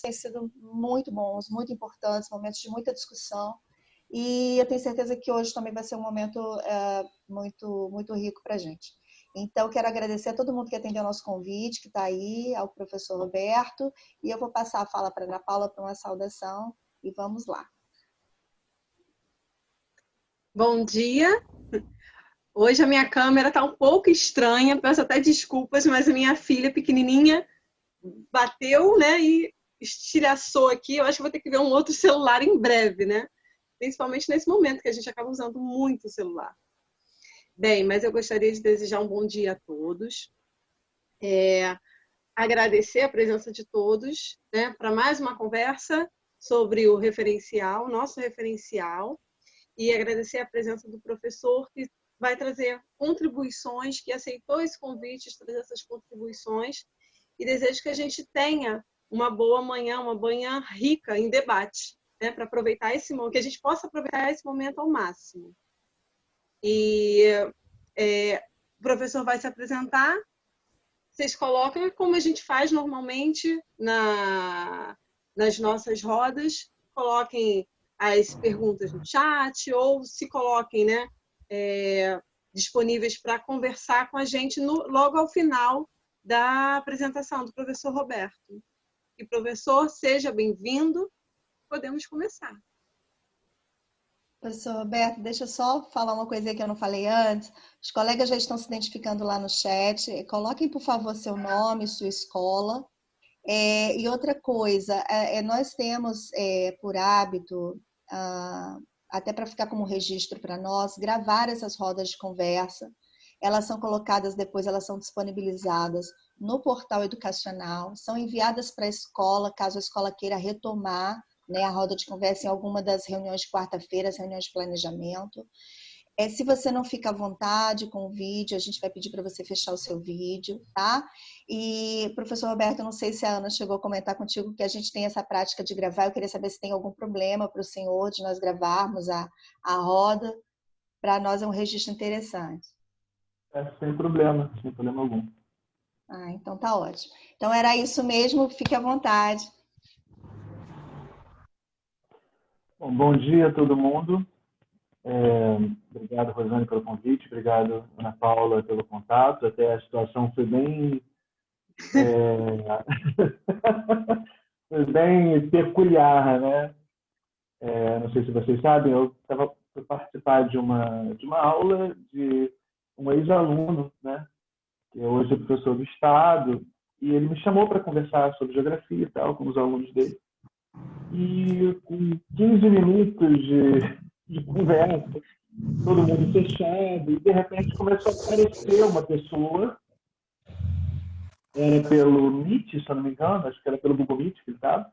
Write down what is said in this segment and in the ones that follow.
têm sido muito bons, muito importantes, momentos de muita discussão. E eu tenho certeza que hoje também vai ser um momento muito rico para a gente. Então, quero agradecer a todo mundo que atendeu ao nosso convite, que está aí, ao professor Roberto, e eu vou passar a fala para a Ana Paula para uma saudação, e vamos lá. Bom dia. Hoje a minha câmera está um pouco estranha, peço até desculpas, mas a minha filha pequenininha bateu, né, e estilhaçou aqui. Eu acho que vou ter que ver um outro celular em breve, né? Principalmente nesse momento que a gente acaba usando muito o celular. Bem, mas eu gostaria de desejar um bom dia a todos. Agradecer a presença de todos, né, para mais uma conversa sobre o referencial, nosso referencial, e agradecer a presença do professor que vai trazer contribuições, que aceitou esse convite, trazer essas contribuições, e desejo que a gente tenha uma boa manhã, uma manhã rica em debate, né, para aproveitar esse momento, que a gente possa aproveitar esse momento ao máximo. E o professor vai se apresentar, vocês colocam como a gente faz normalmente nas nossas rodas, coloquem as perguntas no chat ou se coloquem, né, disponíveis para conversar com a gente logo ao final da apresentação do professor Roberto. E professor, seja bem-vindo, podemos começar. Professor Roberto, deixa eu só falar uma coisa que eu não falei antes. Os colegas já estão se identificando lá no chat. Coloquem, por favor, seu nome, sua escola. E outra coisa, nós temos por hábito, até para ficar como registro para nós, gravar essas rodas de conversa. Elas são colocadas depois, elas são disponibilizadas no portal educacional, são enviadas para a escola, caso a escola queira retomar, né, a roda de conversa em alguma das reuniões de quarta-feira, as reuniões de planejamento. Se você não fica à vontade com o vídeo, a gente vai pedir para você fechar o seu vídeo, tá? E, professor Roberto, eu não sei se a Ana chegou a comentar contigo que a gente tem essa prática de gravar. Eu queria saber se tem algum problema para o senhor de nós gravarmos a roda. Para nós é um registro interessante. Sem problema algum. Então tá ótimo. Então era isso mesmo, fique à vontade. Bom dia a todo mundo. Obrigado, Rosane, pelo convite. Obrigado, Ana Paula, pelo contato. Até a situação foi bem... foi bem peculiar, né? Não sei se vocês sabem, eu estava para participar de uma aula de um ex-aluno, né? Que hoje é professor do Estado, e ele me chamou para conversar sobre geografia e tal, com os alunos dele. E com 15 minutos de conversa, todo mundo fechado, e de repente começou a aparecer uma pessoa, era pelo Meet, se eu não me engano, acho que era pelo Google Meet que ele estava,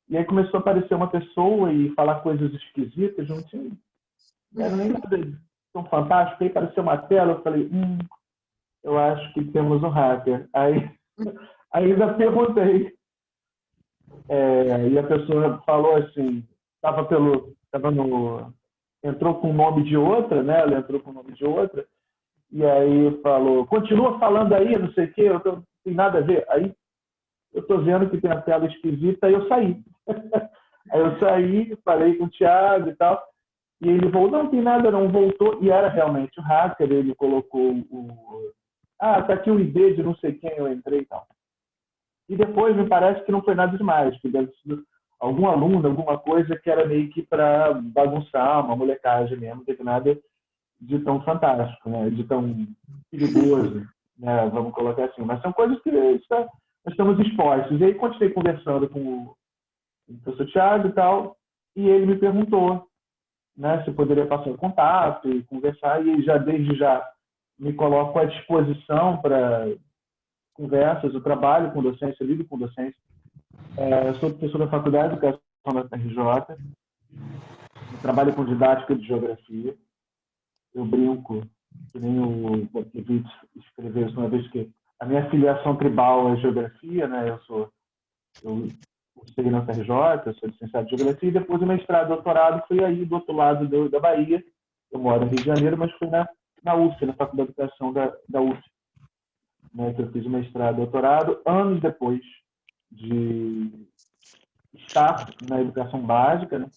e aí começou a aparecer uma pessoa e falar coisas esquisitas, não era nem nada tão fantástico, aí apareceu uma tela, eu falei, eu acho que temos um hacker. Aí ainda perguntei, e a pessoa falou assim, entrou com o nome de outra, né? Ela entrou com o nome de outra, e aí falou, continua falando aí, não sei o quê, não tem nada a ver. Aí eu estou vendo que tem a tela esquisita, aí eu saí. Aí eu saí, falei com o Thiago e tal, e ele falou, não tem nada, não, voltou, e era realmente o hacker, ele colocou tá aqui o ID de não sei quem eu entrei e tal. E depois me parece que não foi nada demais, que deve ser algum aluno, alguma coisa que era meio que para bagunçar, uma molecagem mesmo, não teve nada de tão fantástico, né? De tão perigoso, né? Vamos colocar assim. Mas são coisas que nós estamos expostos. E aí continuei conversando com o professor Thiago e tal, e ele me perguntou, né, se eu poderia passar o contato e conversar, e desde já me coloco à disposição para conversas, eu trabalho com docência, lido com docência. Eu sou professor da Faculdade de Educação da FRJ, eu trabalho com didática de geografia. Eu brinco, que nem o Bortolevich escreveu isso uma vez, que a minha filiação tribal é geografia, né? Eu cursei na FRJ, eu sou licenciado em geografia, e depois o mestrado e doutorado foi aí do outro lado da Bahia. Eu moro no Rio de Janeiro, mas fui na UF, na Faculdade de Educação da UF, né, que eu fiz o mestrado e doutorado anos depois de estar na educação básica, né?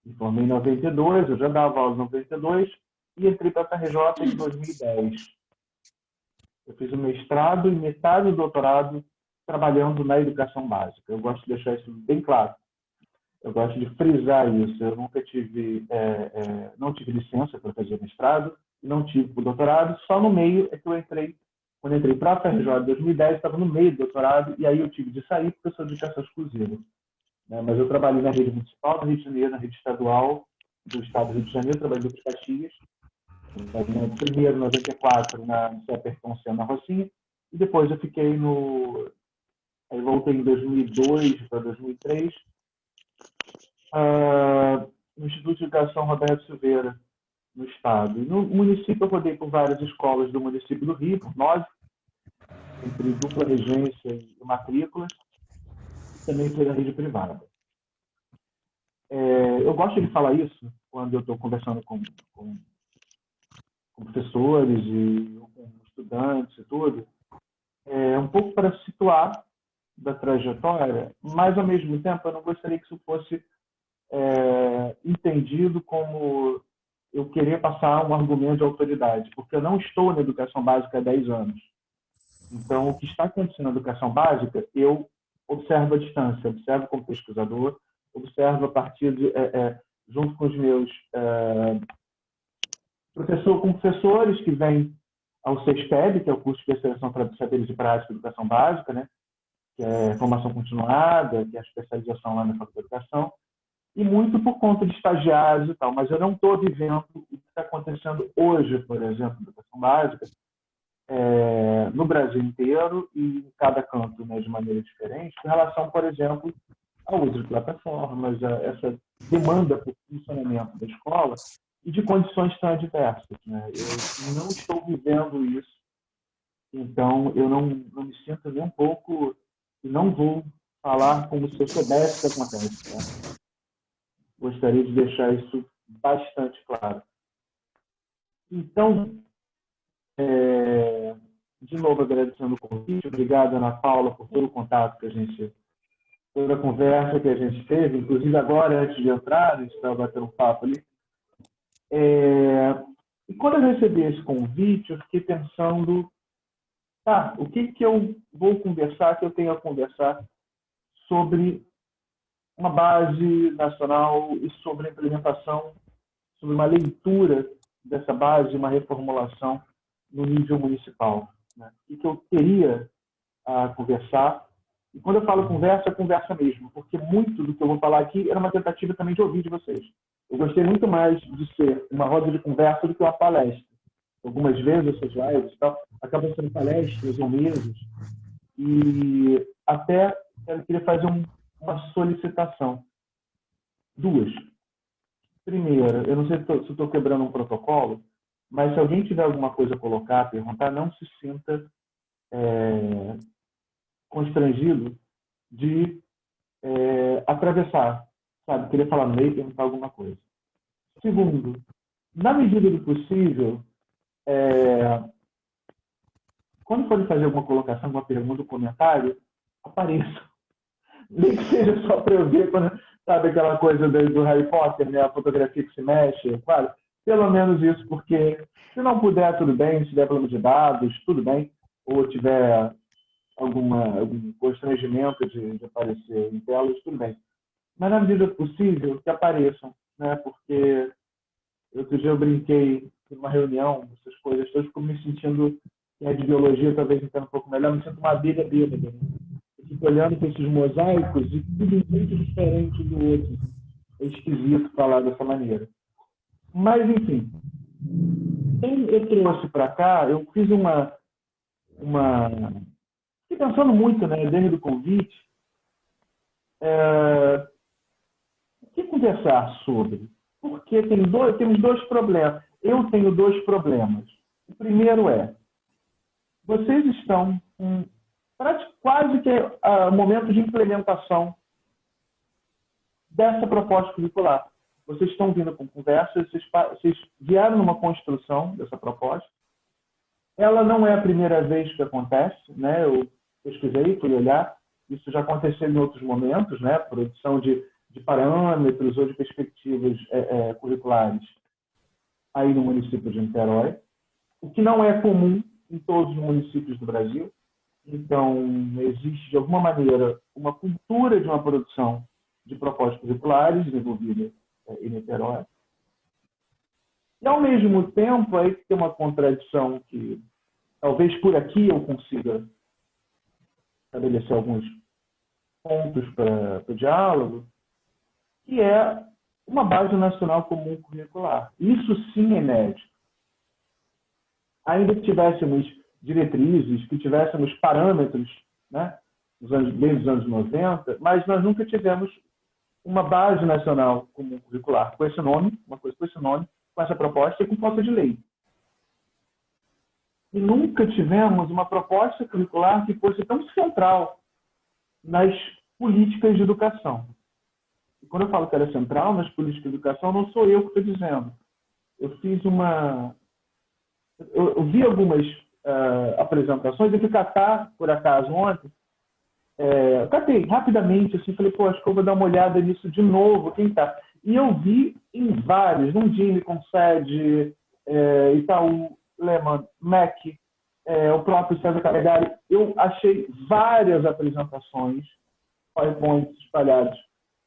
Me formei em 92, eu já dava aula em 92 e entrei para a FRJ em 2010. Eu fiz o mestrado e metade do doutorado trabalhando na educação básica. Eu gosto de deixar isso bem claro. Eu gosto de frisar isso. Eu nunca tive, não tive licença para fazer mestrado, não tive o doutorado. Só no meio é que eu entrei. Quando eu entrei para a FRJ em 2010, estava no meio do doutorado e aí eu tive de sair porque eu sou de educação exclusiva. Mas eu trabalhei na rede municipal do Rio de Janeiro, na rede estadual do estado do Rio de Janeiro, trabalhei em Duque de Caxias. Primeiro, em 94, na CEPER na Rocinha, e depois eu fiquei no... Aí voltei em 2002 para 2003, no Instituto de Educação Roberto Silveira, no estado. E no município eu rodei por várias escolas do município do Rio, por 9, entre dupla regência e matrículas, e também foi da rede privada. Eu gosto de falar isso quando eu estou conversando com professores e com estudantes e tudo, um pouco para situar da trajetória, mas ao mesmo tempo eu não gostaria que isso fosse entendido como eu querer passar um argumento de autoridade, porque eu não estou na educação básica há 10 anos. Então, o que está acontecendo na educação básica, eu observo à distância, observo como pesquisador, observo a partir de, junto com os meus professores que vêm ao CESPEB, que é o curso de Especialização para Saberes e Prática de Educação Básica, né? Que é formação continuada, que é a especialização lá na Faculdade de Educação, e muito por conta de estagiários e tal, mas eu não estou vivendo o que está acontecendo hoje, por exemplo, na educação básica, no Brasil inteiro e em cada canto, né, de maneira diferente, em relação, por exemplo, ao uso de plataformas, a essa demanda por funcionamento da escola e de condições tão adversas, né? Eu não estou vivendo isso, então eu não me sinto nem um pouco e não vou falar como se eu soubesse o que acontece. Tá? Gostaria de deixar isso bastante claro. Então, de novo agradecendo o convite, obrigado, Ana Paula, por todo o contato que a gente, toda a conversa que a gente teve, inclusive agora, antes de entrar, a gente estava batendo um papo ali. E quando eu recebi esse convite, eu fiquei pensando, o que eu vou conversar, que eu tenho a conversar sobre uma base nacional e sobre a implementação, sobre uma leitura dessa base, uma reformulação no nível municipal. Né? O que eu queria conversar. E quando eu falo conversa, é conversa mesmo, porque muito do que eu vou falar aqui era uma tentativa também de ouvir de vocês. Eu gostei muito mais de ser uma roda de conversa do que uma palestra. Algumas vezes essas lives e tal, acabam sendo palestras ou mesas. E até eu queria fazer uma solicitação. 2. Primeira, eu não sei se estou quebrando um protocolo, mas se alguém tiver alguma coisa a colocar, perguntar, não se sinta constrangido de atravessar, sabe? Queria falar no meio e perguntar alguma coisa. Segundo, na medida do possível, quando forem fazer alguma colocação, alguma pergunta ou comentário, apareça. Nem que seja só para eu ver, quando, sabe aquela coisa do Harry Potter, né? A fotografia que se mexe, claro. Pelo menos isso, porque se não puder, tudo bem. Se tiver problema de dados, tudo bem. Ou tiver algum constrangimento de aparecer em telas, tudo bem. Mas na medida possível, que apareçam, né? Porque outro dia eu brinquei numa reunião, essas coisas todas, fico me sentindo, quem é de biologia talvez entenda um pouco melhor, me sinto uma abelha bêbada. Eu fico olhando para esses mosaicos e tudo muito diferente do outro. É esquisito falar dessa maneira. Mas, enfim, eu trouxe para cá, eu fiz fiquei pensando muito, né, desde o convite, o que conversar sobre? Porque temos dois problemas. Eu tenho 2 problemas. O primeiro vocês estão quase que o momento de implementação dessa proposta curricular. Vocês estão vindo com conversas, vocês vieram numa construção dessa proposta. Ela não é a primeira vez que acontece, né? Eu pesquisei, fui olhar. isso já aconteceu em outros momentos, né? Produção de parâmetros ou de perspectivas curriculares aí no município de Niterói, o que não é comum em todos os municípios do Brasil. Então, existe, de alguma maneira, uma cultura de uma produção de propostas curriculares desenvolvida em Niterói. E, ao mesmo tempo, aí tem uma contradição que talvez por aqui eu consiga estabelecer alguns pontos para o diálogo, que é uma base nacional comum curricular. Isso sim é inédito. Ainda que tivéssemos diretrizes, que tivéssemos parâmetros, né, desde os anos 90, mas nós nunca tivemos uma base nacional comum curricular com esse nome, uma coisa com esse nome, com essa proposta e com força de lei. E nunca tivemos uma proposta curricular que fosse tão central nas políticas de educação. E quando eu falo que era central nas políticas de educação, não sou eu que estou dizendo. Eu fiz eu vi algumas apresentações, eu fui catar, por acaso, ontem, catei rapidamente, assim, falei, pô, acho que eu vou dar uma olhada nisso de novo, quem tá? E eu vi em vários, num Dime com sede, Itaú, Lehman, MEC, o próprio César Calegari, eu achei várias apresentações, PowerPoints espalhados,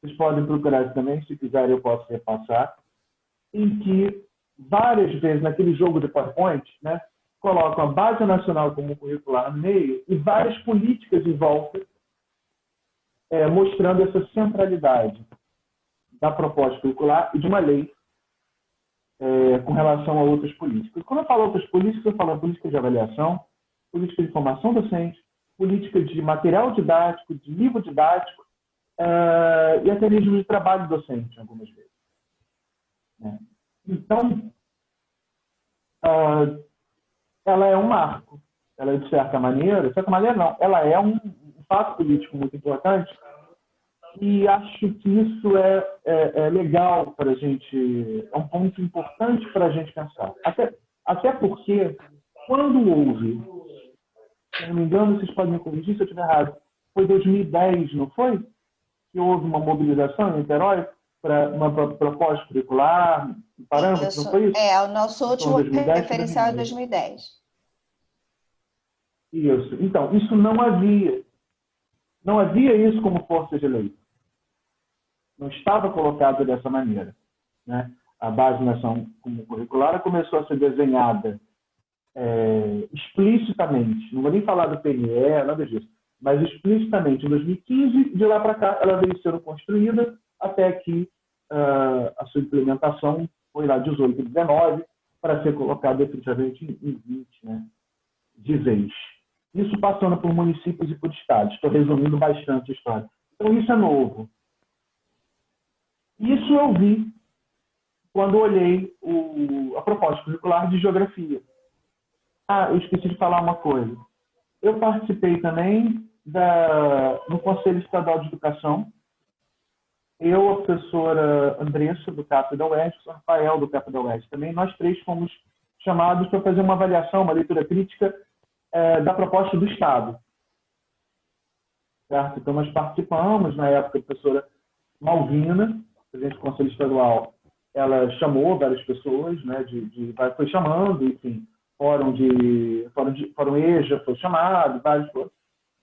vocês podem procurar também, se quiserem eu posso repassar, em que várias vezes naquele jogo de PowerPoint, né, colocam a base nacional como curricular no meio e várias políticas em volta, mostrando essa centralidade da proposta curricular e de uma lei com relação a outras políticas. Quando eu falo outras políticas, eu falo política de avaliação, política de formação docente, política de material didático, de livro didático e até mesmo de trabalho docente, algumas vezes. Então, ela é um marco. Ela é, de certa maneira não, ela é um fato político muito importante e acho que isso é legal para a gente, é um ponto importante para a gente pensar. Até porque, quando houve, se não me engano, vocês podem me corrigir se eu estiver errado, foi 2010, não foi? Que houve uma mobilização em Niterói para uma proposta curricular, parâmetros, não foi isso? O nosso último 2010, referencial é 2010. Isso. Então, isso não havia. Não havia isso como força de lei. Não estava colocado dessa maneira. Né? A base nacional como curricular começou a ser desenhada explicitamente, não vou nem falar do PNE, nada disso, mas explicitamente em 2015, de lá para cá ela veio sendo construída até que a sua implementação foi lá 18 e 19 para ser colocada definitivamente em 20, né, de vez. Isso passando por municípios e por estados. Estou resumindo bastante a história. Então isso é novo. Isso eu vi quando olhei a proposta curricular de geografia. Eu esqueci de falar uma coisa. Eu participei também no Conselho Estadual de Educação. Eu, a professora Andressa, do CAP da UERJ, o Rafael, do CAP da UERJ também, nós três fomos chamados para fazer uma avaliação, uma leitura crítica da proposta do Estado. Certo? Então, nós participamos, na época, a professora Malvina, presidente do Conselho Estadual, ela chamou várias pessoas, né, foi chamando, enfim, fórum EJA foi chamado, vários foram.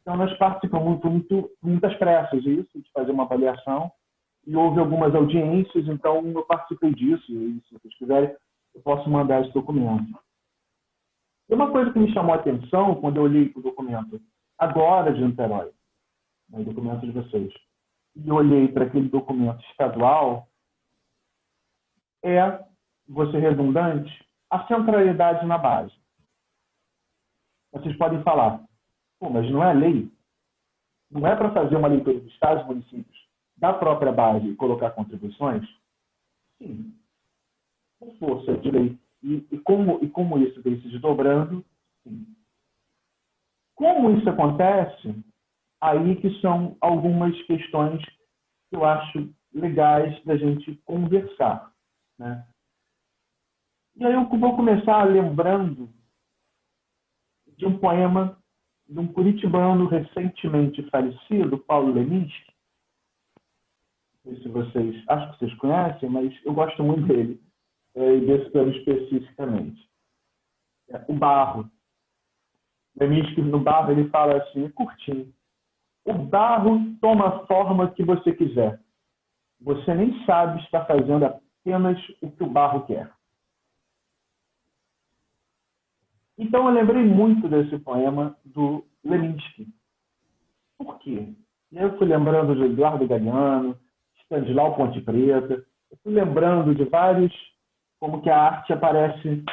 Então, nós participamos muitas pressas disso, de fazer uma avaliação, e houve algumas audiências, então eu participei disso, e se vocês quiserem, eu posso mandar esse documento. E uma coisa que me chamou a atenção, quando eu olhei para o documento agora de Niterói, o documento de vocês, e olhei para aquele documento estadual, vou ser redundante, a centralidade na base. Vocês podem falar, mas não é lei? Não é para fazer uma leitura dos estados e municípios da própria base e colocar contribuições? Sim. Com força de lei. E como isso vem se desdobrando? Sim. Como isso acontece? Aí que são algumas questões que eu acho legais da gente conversar. Né? E aí eu vou começar lembrando de um poema de um curitibano recentemente falecido, Paulo Leminski. Não sei se vocês, acho que vocês conhecem, mas eu gosto muito dele, e desse plano especificamente. O barro. Leminski, no barro, ele fala assim, é curtinho. O barro toma a forma que você quiser. Você nem sabe estar fazendo apenas o que o barro quer. Então, eu lembrei muito desse poema do Leminski. Por quê? E aí eu fui lembrando de Eduardo Galeano, Stanislau Ponte Preta, eu fui lembrando de vários, como que a arte aparece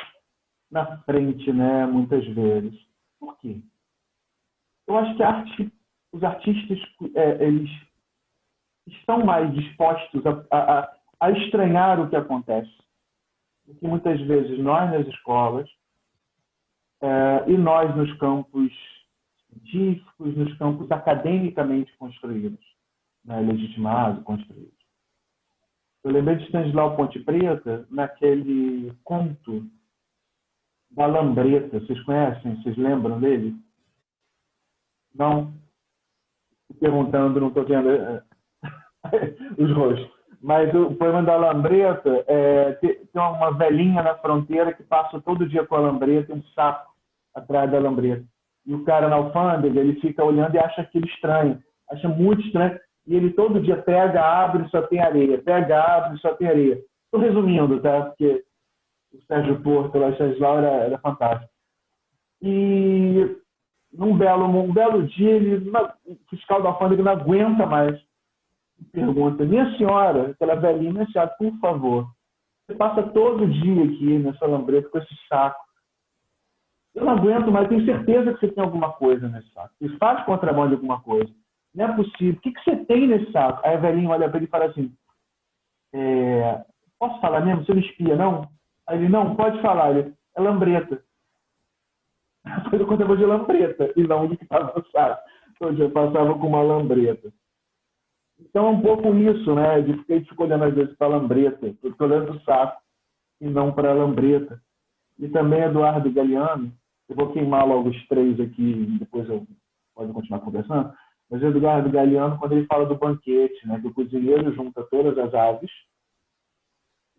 na frente, né, muitas vezes. Por quê? Eu acho que a arte, os artistas, eles estão mais dispostos a estranhar o que acontece do que muitas vezes nós nas escolas, e nós nos campos científicos, nos campos academicamente construídos, né, legitimados, construídos. Eu lembrei de Stanislau Ponte Preta naquele conto da Lambreta. Vocês conhecem? Vocês lembram dele? Não? Estou perguntando, não estou vendo os rostos. Mas o poema da Lambreta tem uma velhinha na fronteira que passa todo dia com a lambreta e um saco atrás da lambreta. E o cara na alfândega, ele fica olhando e acha aquilo estranho. Acha muito estranho. E ele todo dia pega, abre e só tem areia. Pega, abre e só tem areia. Estou resumindo, tá? Porque o Sérgio Porto, lá, Stanislau, era fantástico. E um belo dia, o fiscal da alfândega não aguenta mais. Pergunta, minha senhora, aquela velhinha, minha senhora, por favor, você passa todo dia aqui nessa lambreta com esse saco. Eu não aguento, mas tenho certeza que você tem alguma coisa nesse saco. Você faz contrabando de alguma coisa. Não é possível. O que você tem nesse saco? Aí a velhinha olha para ele e fala assim, posso falar mesmo? Você não espia, não? Aí ele, não, pode falar. Ele, é lambreta. Foi contrabando de lambreta e não do que estava no saco. Então eu passava com uma lambreta. Então é um pouco isso, né? De ficar olhando às vezes para a lambreta. Estou olhando o saco e não para a lambreta. E também Eduardo Galeano. Eu vou queimar logo os três aqui, depois eu pode continuar conversando. Mas Eduardo Galeano, quando ele fala do banquete, né? Que o cozinheiro junta todas as aves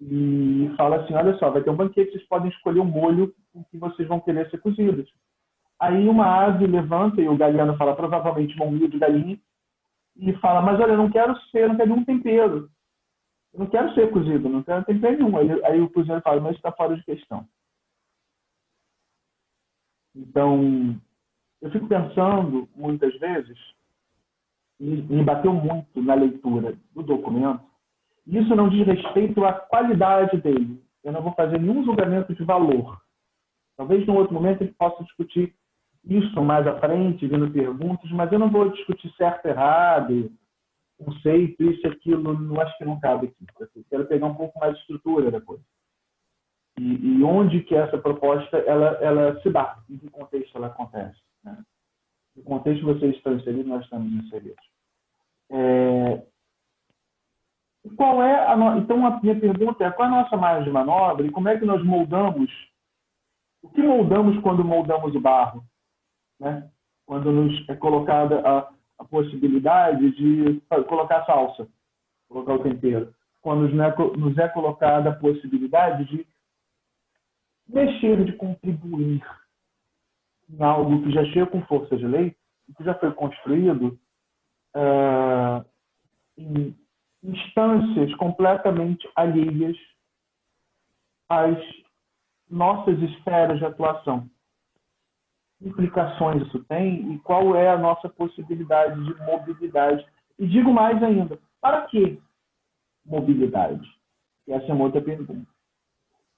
e fala assim, olha só, vai ter um banquete, vocês podem escolher o molho com que vocês vão querer ser cozidos. Aí uma ave levanta e o Galeano fala, provavelmente um milho de galinha, e fala, mas olha, eu não quero nenhum tempero. Eu não quero ser cozido, não quero tempero nenhum. Aí o cozinheiro fala, mas isso está fora de questão. Então, eu fico pensando, muitas vezes, me bateu muito na leitura do documento, e isso não diz respeito à qualidade dele. Eu não vou fazer nenhum julgamento de valor. Talvez, num outro momento, a gente possa discutir isso mais à frente, vindo perguntas, mas eu não vou discutir certo, errado, conceito, isso, aquilo, não acho que não cabe aqui. Eu quero pegar um pouco mais de estrutura depois. E onde que essa proposta ela se dá, em que contexto ela acontece. Né? No contexto vocês estão inseridos, nós estamos inseridos. Então, a minha pergunta é, qual é a nossa margem de manobra e como é que nós moldamos? O que moldamos quando moldamos o barro? Né? Quando nos é colocada a possibilidade de colocar salsa, colocar o tempero. Quando nos é colocada a possibilidade de mexer, de contribuir em algo que já chega com força de lei, que já foi construído em instâncias completamente alheias às nossas esferas de atuação. Que implicações isso tem e qual é a nossa possibilidade de mobilidade? E digo mais ainda, para que mobilidade? E essa é uma outra pergunta.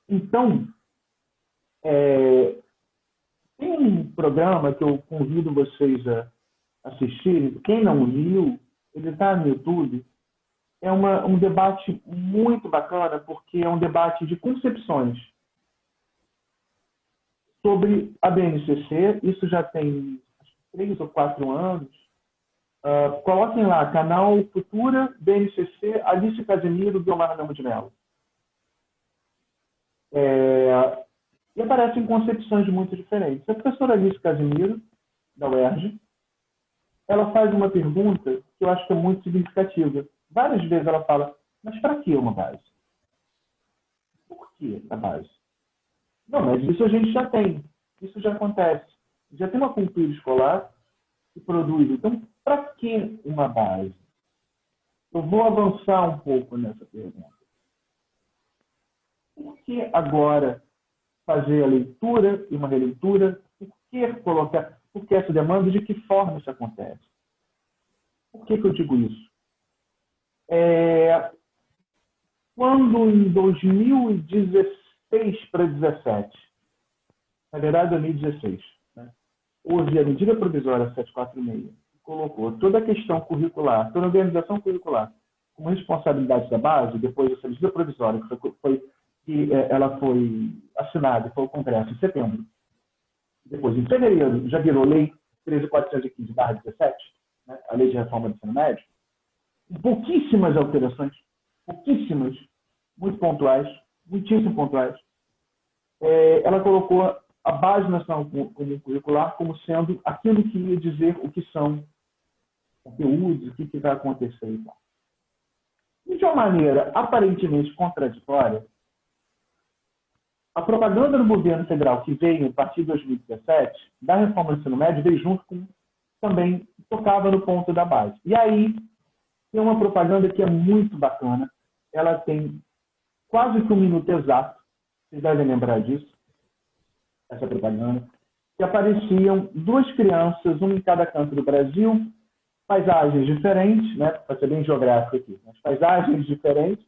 Então, tem um programa que eu convido vocês a assistirem. Quem não viu, ele está no YouTube. É um debate muito bacana, porque é um debate de concepções sobre a BNCC. Isso já tem 3 ou 4 anos. Coloquem lá, canal Futura, BNCC, Alice Casimiro, Guilmar Ramos de Mello. E aparecem concepções muito diferentes. A professora Alice Casimiro, da UERJ, ela faz uma pergunta que eu acho que é muito significativa. Várias vezes ela fala, mas para que uma base? Por que a base? Não, mas isso a gente já tem. Isso já acontece. Já tem uma cultura escolar que produz. Então, para que uma base? Eu vou avançar um pouco nessa pergunta. Por que agora fazer a leitura e uma releitura? Por que essa demanda? De que forma isso acontece? Por que eu digo isso? Quando em 2016 para 2017, na verdade 2016, né, houve a medida provisória 746, que colocou toda a questão curricular, toda a organização curricular como responsabilidade da base, depois dessa medida provisória, ela foi assinada, foi ao Congresso em setembro. Depois, em fevereiro, já virou Lei 13.415/17, né, a Lei de Reforma do Ensino Médio, pouquíssimas alterações, pouquíssimas, muito pontuais, muitíssimo pontuais. Ela colocou a Base Nacional Comum Curricular como sendo aquilo que ia dizer o que são conteúdos, o que vai acontecer e tal. E de uma maneira aparentemente contraditória, a propaganda do governo federal que veio a partir de 2017, da reforma do ensino médio, veio junto com, também tocava no ponto da base. E aí tem uma propaganda que é muito bacana, ela tem quase que 1 minuto exato, vocês devem lembrar disso, essa propaganda, que apareciam 2 crianças, uma em cada canto do Brasil, paisagens diferentes, né, para ser bem geográfico aqui, mas paisagens diferentes,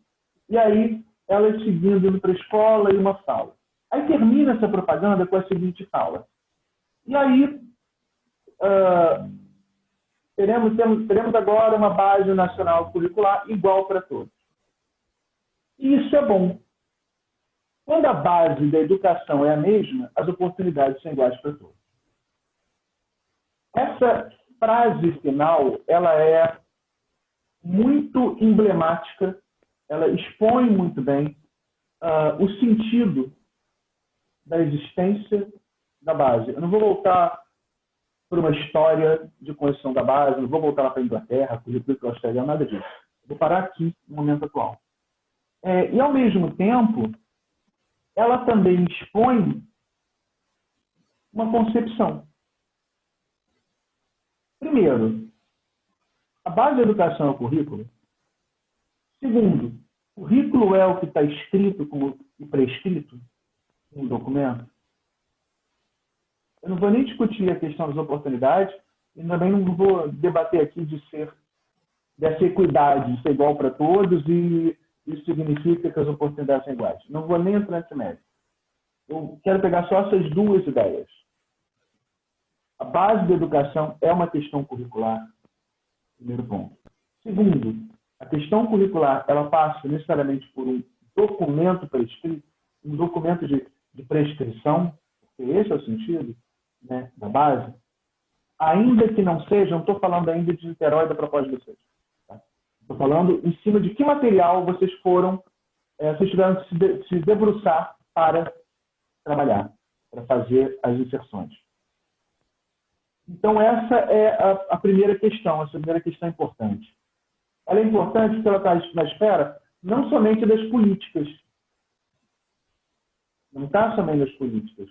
e aí elas seguindo indo para a escola e uma sala. Aí termina essa propaganda com a seguinte fala. E aí teremos agora uma base nacional curricular igual para todos. E isso é bom. Quando a base da educação é a mesma, as oportunidades são iguais para todos. Essa frase final, ela é muito emblemática, ela expõe muito bem o sentido da existência da base. Eu não vou voltar para uma história de construção da base, não vou voltar lá para a Inglaterra, para a República Australiana, nada disso. Vou parar aqui no momento atual. E, ao mesmo tempo, ela também expõe uma concepção. Primeiro, a base da educação é o currículo. Segundo, o currículo é o que está escrito e prescrito no documento. Eu não vou nem discutir a questão das oportunidades e também não vou debater aqui dessa equidade, de ser igual para todos e isso significa que as oportunidades são iguais. Não vou nem entrar nesse mérito. Eu quero pegar só essas 2 ideias. A base da educação é uma questão curricular, primeiro ponto. Segundo, a questão curricular ela passa necessariamente por um documento prescrito, um documento de prescrição, porque esse é o sentido, né, da base, ainda que não seja, não estou falando ainda de Niterói da proposta de vocês. Tá? Estou falando em cima de que material vocês tiveram que se debruçar para trabalhar, para fazer as inserções. Então, essa é a primeira questão, essa primeira questão importante. Ela é importante porque ela está na esfera não somente das políticas, não está somente nas políticas,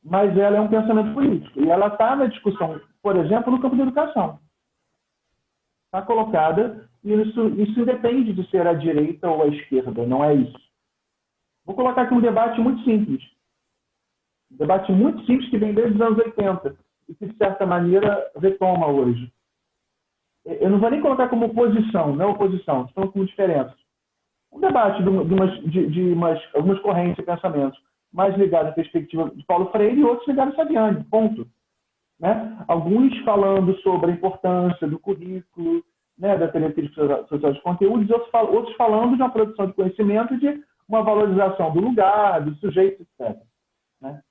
mas ela é um pensamento político. E ela está na discussão, por exemplo, no campo da educação. Está colocada, e isso independe de ser à direita ou à esquerda, não é isso. Vou colocar aqui um debate muito simples. Um debate muito simples que vem desde os anos 80 e que, de certa maneira, retoma hoje. Eu não vou nem colocar como oposição, não é oposição, estou como diferença. Um debate de algumas correntes de pensamentos mais ligados à perspectiva de Paulo Freire e outros ligados a Saviani, ponto. Né? Alguns falando sobre a importância do currículo, né, da característica social de conteúdos, outros falando de uma produção de conhecimento e de uma valorização do lugar, do sujeito, etc. Né?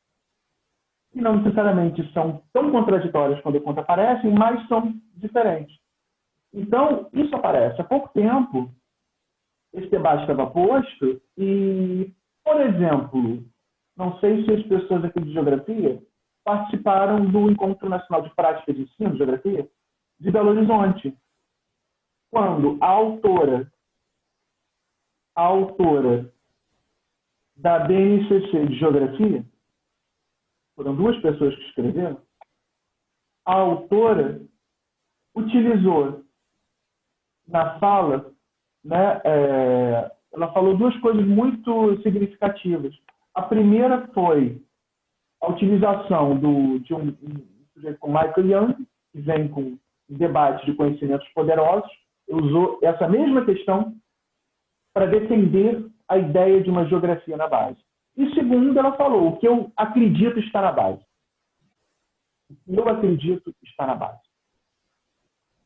E não necessariamente são tão contraditórias quando aparecem, mas são diferentes. Então, isso aparece. Há pouco tempo, esse debate estava posto e, por exemplo, não sei se as pessoas aqui de geografia participaram do Encontro Nacional de Prática de Ensino, Geografia, de Belo Horizonte, quando a autora da BNCC de Geografia, foram duas pessoas que escreveram, a autora utilizou na fala, né, ela falou duas coisas muito significativas. A primeira foi a utilização de um sujeito como Michael Young, que vem com debate de conhecimentos poderosos, usou essa mesma questão para defender a ideia de uma geografia na base. E segundo, ela falou, o que eu acredito está na base. O que eu acredito está na base.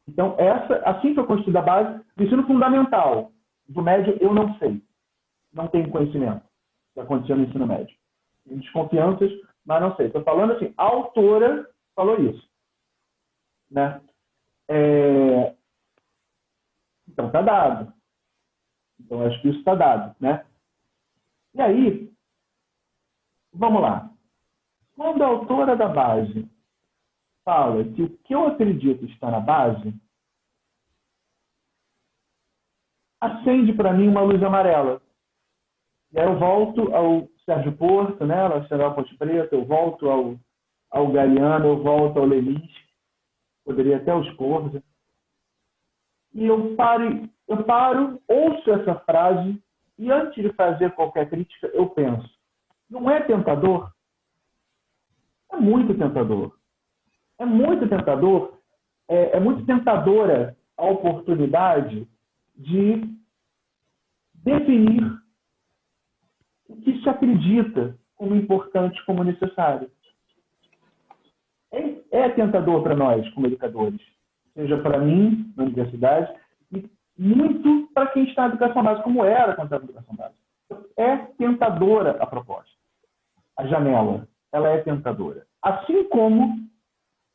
Então, assim que eu construí a base, do ensino fundamental, do médio, eu não sei. Não tenho conhecimento do que aconteceu no ensino médio. Tenho desconfianças, mas não sei. Estou falando assim, a autora falou isso. Né? Então, está dado. Então, acho que isso está dado. Né? E aí, vamos lá. Quando a autora da base fala que o que eu acredito está na base, acende para mim uma luz amarela. E aí eu volto ao Sérgio Porto, né, ao Ponte Preta, eu volto ao Galeano, eu volto ao Leminski, poderia até aos Corsa. E eu paro, ouço essa frase e antes de fazer qualquer crítica, eu penso, não é tentador? É muito tentador. É muito tentador, é muito tentadora a oportunidade de definir o que se acredita como importante, como necessário. É tentador para nós, como educadores, seja para mim, na universidade, e muito para quem está na educação básica, como era quando estava na educação básica. É tentadora a proposta. A janela, ela é tentadora. Assim como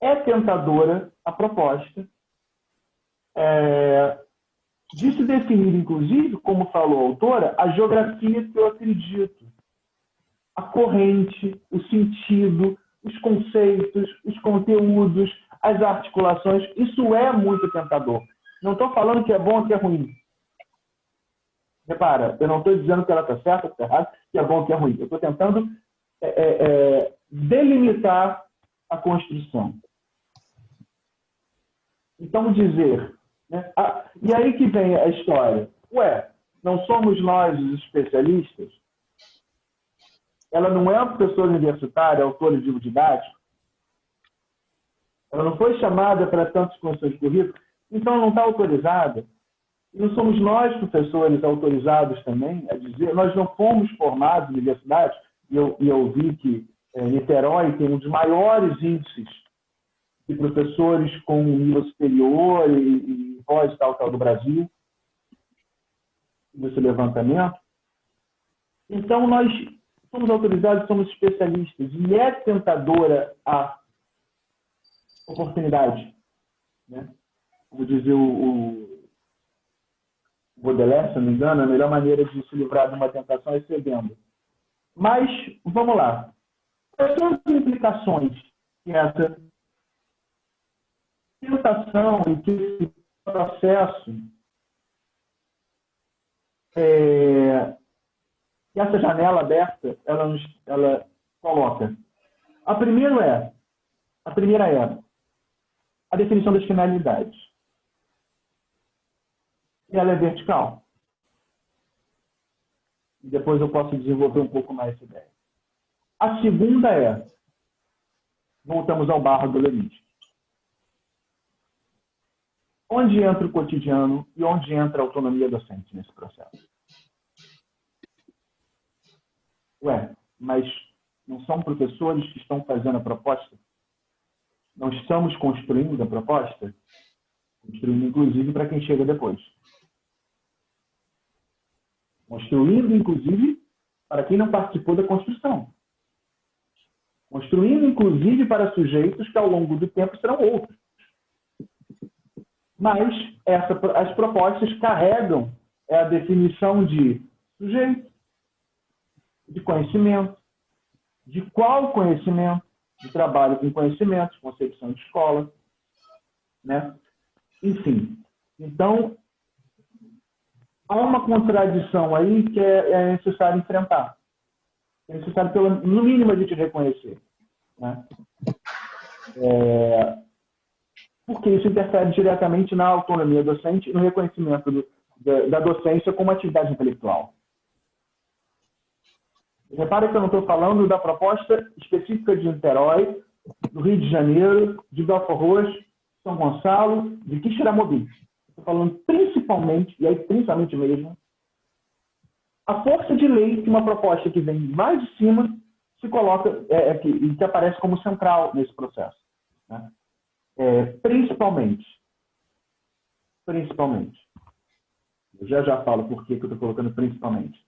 é tentadora a proposta de se definir, inclusive, como falou a autora, a geografia que eu acredito, a corrente, o sentido, os conceitos, os conteúdos, as articulações. Isso é muito tentador. Não estou falando que é bom ou que é ruim. Repara, eu não estou dizendo que ela está certa ou que está errada, que é bom ou que é ruim. Eu estou tentando delimitar a construção. Então, dizer... Né? E aí que vem a história. Não somos nós os especialistas? Ela não é uma professora universitária, autora de livro didático? Ela não foi chamada para tantas condições de currículo? Então, ela não está autorizada? E não somos nós, professores, autorizados também a dizer? Nós não fomos formados em universidades, e eu vi que Niterói tem um dos maiores índices de professores com nível superior e pós tal do Brasil, nesse levantamento. Então, nós somos autorizados, somos especialistas, e é tentadora a oportunidade. Né? Como dizia o Baudelaire, se não me engano, a melhor maneira de se livrar de uma tentação é cedendo. Mas, vamos lá. Quais são as implicações que essa tentação e que esse processo, que essa janela aberta, ela coloca? A primeira é a definição das finalidades. E ela é vertical. E depois eu posso desenvolver um pouco mais essa ideia. A segunda voltamos ao barro do Leminski. Onde entra o cotidiano e onde entra a autonomia docente nesse processo? Mas não são professores que estão fazendo a proposta? Não estamos construindo a proposta? Construindo, inclusive, para quem chega depois. Construindo, inclusive, para quem não participou da construção. Construindo, inclusive, para sujeitos que, ao longo do tempo, serão outros. Mas as propostas carregam a definição de sujeito, de conhecimento, de qual conhecimento, de trabalho com conhecimentos, concepção de escola, né? Enfim, então, há uma contradição aí que é necessário enfrentar. É necessário, no mínimo, a gente reconhecer, né? Porque isso interfere diretamente na autonomia docente e no reconhecimento da docência como atividade intelectual. Repare que eu não estou falando da proposta específica de Niterói, do Rio de Janeiro, de Belfort Roxo, São Gonçalo, de Quixeramobim. Estou falando principalmente, e aí principalmente mesmo, a força de lei que uma proposta que vem mais de cima se coloca, que aparece como central nesse processo, né? Principalmente. Eu já falo por que eu estou colocando principalmente.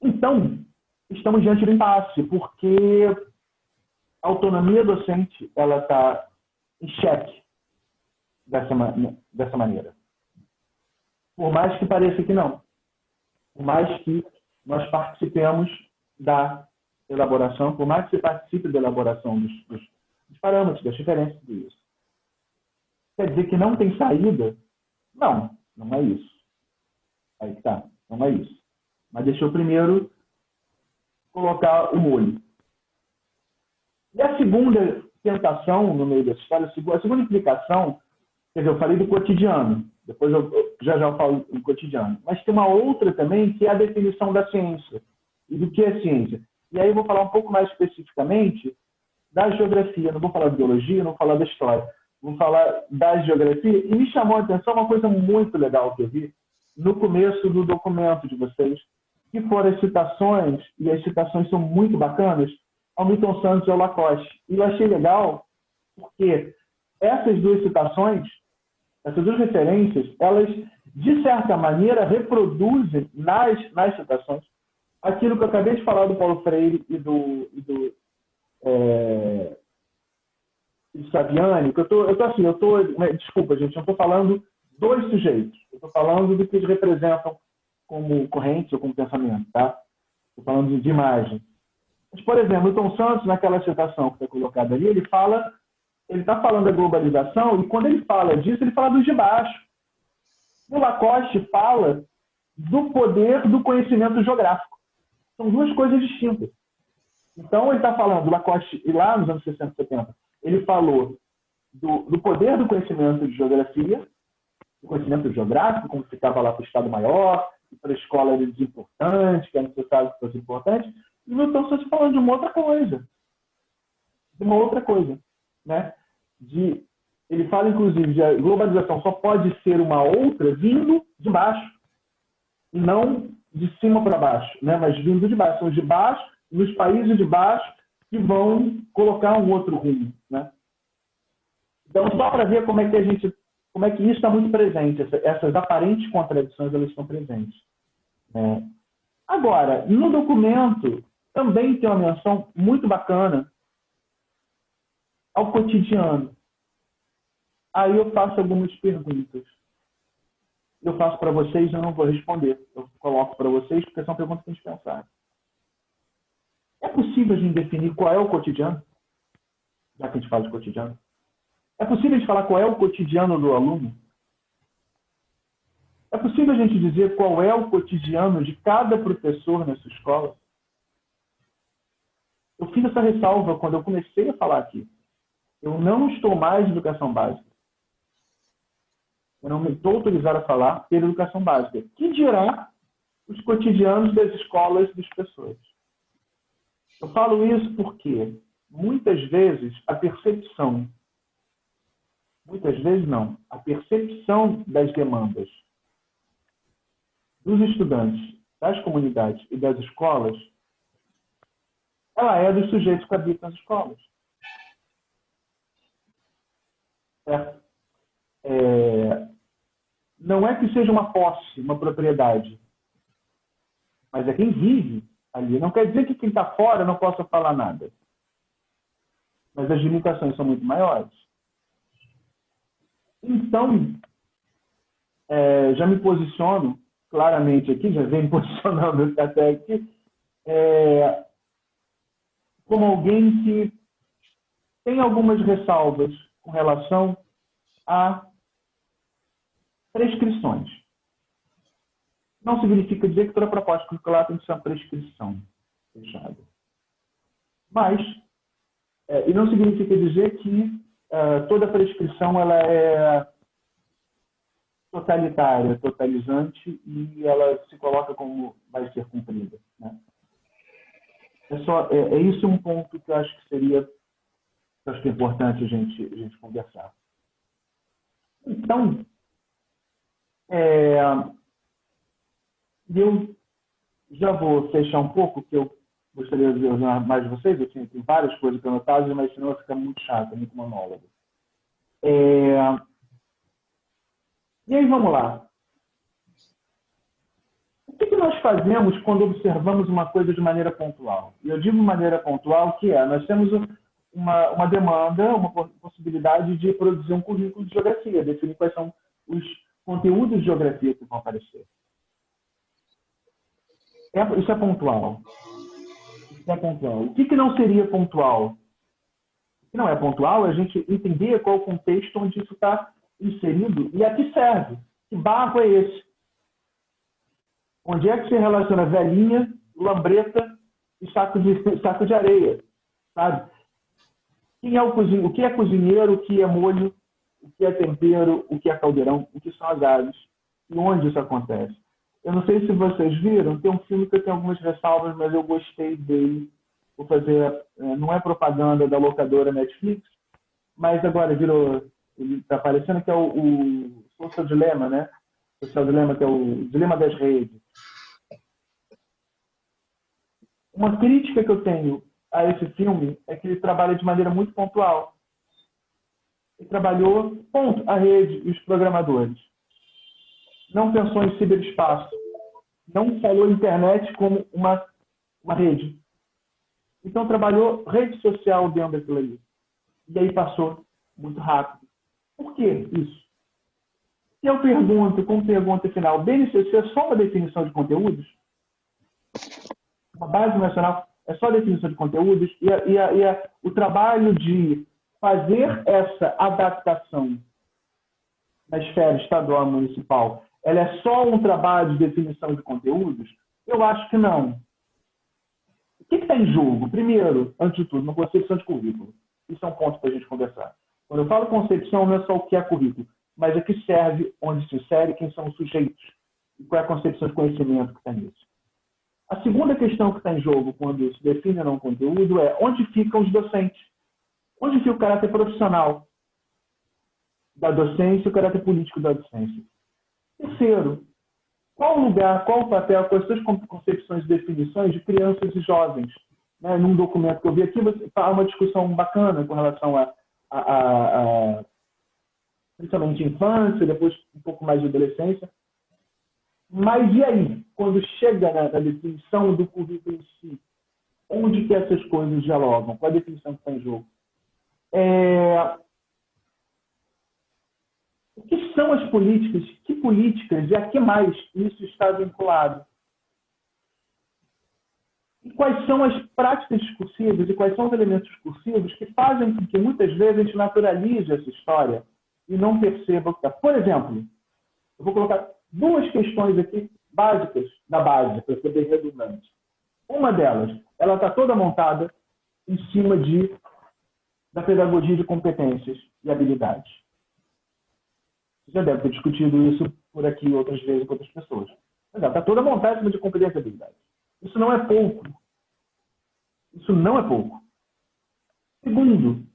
Então, estamos diante de um impasse, porque a autonomia docente ela está em xeque dessa maneira. Por mais que pareça que não. Por mais que nós participemos da elaboração, por mais que você participe da elaboração dos parâmetros, das referências, tudo isso. Quer dizer que não tem saída? Não, não é isso. Aí que tá, não é isso. Mas deixa eu primeiro colocar o molho. E a segunda tentação no meio dessa história, a segunda implicação, quer dizer, eu falei do cotidiano, depois eu já falo do cotidiano, mas tem uma outra também que é a definição da ciência e do que é ciência. E aí eu vou falar um pouco mais especificamente da geografia, não vou falar de biologia, não vou falar da história, vou falar da geografia, e me chamou a atenção uma coisa muito legal que eu vi no começo do documento de vocês, que foram as citações, e as citações são muito bacanas, ao Milton Santos e ao Lacoste. E eu achei legal porque essas duas citações, essas duas referências, elas, de certa maneira, reproduzem nas citações aquilo que eu acabei de falar do Paulo Freire e do Saviani, que desculpa, gente, eu estou falando dos sujeitos, eu estou falando do que eles representam como correntes ou como pensamento, tá? Estou falando de imagem. Mas, por exemplo, Milton Santos, naquela citação que está colocada ali, ele está falando da globalização, e quando ele fala disso, ele fala dos de baixo. O Lacoste fala do poder do conhecimento geográfico. São duas coisas distintas. Então, ele está falando do Lacoste, e lá nos anos 60 e 70, ele falou do poder do conhecimento de geografia, do conhecimento geográfico, como ficava lá para o Estado Maior, e para a escola era desimportante, que era necessário que fosse importante, e o Milton Santos falando de uma outra coisa. Né? Ele fala, inclusive, que a globalização só pode ser uma outra vindo de baixo, e não de cima para baixo, né? Mas vindo de baixo. São de baixo, nos países de baixo, que vão colocar um outro rumo, né? Então, só para ver como é que isso está muito presente, essas aparentes contradições, elas estão presentes. Agora, no documento, também tem uma menção muito bacana ao cotidiano. Aí eu faço algumas perguntas. Eu faço para vocês, eu não vou responder. Eu coloco para vocês, porque são perguntas que a gente pensar. É possível a gente definir qual é o cotidiano? Já que a gente fala de cotidiano. É possível a gente falar qual é o cotidiano do aluno? É possível a gente dizer qual é o cotidiano de cada professor nessa escola? Eu fiz essa ressalva quando eu comecei a falar aqui. Eu não estou mais em educação básica. Eu não me estou autorizado a falar pela educação básica. Que dirá os cotidianos das escolas das pessoas? Eu falo isso porque, muitas vezes, a percepção das demandas dos estudantes, das comunidades e das escolas, ela é dos sujeitos que habitam as escolas. Certo? Não é que seja uma posse, uma propriedade, mas é quem vive ali. Não quer dizer que quem está fora não possa falar nada. Mas as limitações são muito maiores. Então, já me posiciono claramente aqui, já venho posicionando até aqui, como alguém que tem algumas ressalvas com relação a prescrições. Não significa dizer que toda proposta curricular tem que ser uma prescrição fechada. Mas, e não significa dizer que toda prescrição ela é totalitária, totalizante, e ela se coloca como vai ser cumprida, né? É isso um ponto que eu acho que seria importante a gente conversar. Então, eu já vou fechar um pouco, que eu gostaria de ouvir mais de vocês. Eu tenho várias coisas que eu anotadas, mas senão vai ficar muito chato, muito monólogo. E aí, vamos lá. O que nós fazemos quando observamos uma coisa de maneira pontual? E eu digo de maneira pontual que nós temos uma demanda, uma possibilidade de produzir um currículo de geografia, definir quais são os conteúdos de geografia que vão aparecer. Isso é pontual. Isso é pontual. O que não seria pontual? O que não é pontual é a gente entender qual o contexto onde isso está inserido e a que serve. Que barco é esse? Onde é que se relaciona velhinha, lambreta e saco de areia? Sabe? Quem é o que é cozinheiro, o que é molho, o que é tempero, o que é caldeirão, o que são as aves e onde isso acontece. Eu não sei se vocês viram, tem um filme que eu tenho algumas ressalvas, mas eu gostei dele. Vou fazer, não é propaganda da locadora Netflix, mas agora virou, ele está aparecendo, que é o Social Dilemma, né? O Social Dilemma, que é o dilema das redes. Uma crítica que eu tenho a esse filme é que ele trabalha de maneira muito pontual. Ele trabalhou, ponto, a rede e os programadores. Não pensou em ciberespaço. Não falou internet como uma rede. Então, trabalhou rede social dentro daquilo ali. E aí passou muito rápido. Por que isso? E eu pergunto, como pergunta final, BNCC é só uma definição de conteúdos? Uma base nacional é só definição de conteúdos? E o trabalho de fazer essa adaptação na esfera estadual e municipal, ela é só um trabalho de definição de conteúdos? Eu acho que não. O que está em jogo? Primeiro, antes de tudo, uma concepção de currículo. Isso é um ponto para a gente conversar. Quando eu falo concepção, não é só o que é currículo, mas o que serve, onde se insere, quem são os sujeitos, e qual é a concepção de conhecimento que está nisso. A segunda questão que está em jogo, quando se define ou não conteúdo, é onde ficam os docentes. Onde fica o caráter profissional da docência e o caráter político da docência. Terceiro, qual o lugar, qual o papel, quais são as concepções e definições de crianças e jovens? Né? Num documento que eu vi aqui, há uma discussão bacana com relação a principalmente infância, depois um pouco mais de adolescência. Mas e aí, quando chega na definição do currículo em si, onde que essas coisas dialogam? Qual a definição que está em jogo? O que são as políticas? Que políticas e a que mais isso está vinculado? E quais são as práticas discursivas e quais são os elementos discursivos que fazem com que muitas vezes a gente naturalize essa história e não perceba o que está. Por exemplo, eu vou colocar duas questões aqui básicas da base, para ser bem redundante. Uma delas, ela está toda montada em cima da pedagogia de competências e habilidades. Você já deve ter discutido isso por aqui outras vezes com outras pessoas. Mas ela está toda montada em cima de competências e habilidades. Isso não é pouco. Isso não é pouco. Segundo,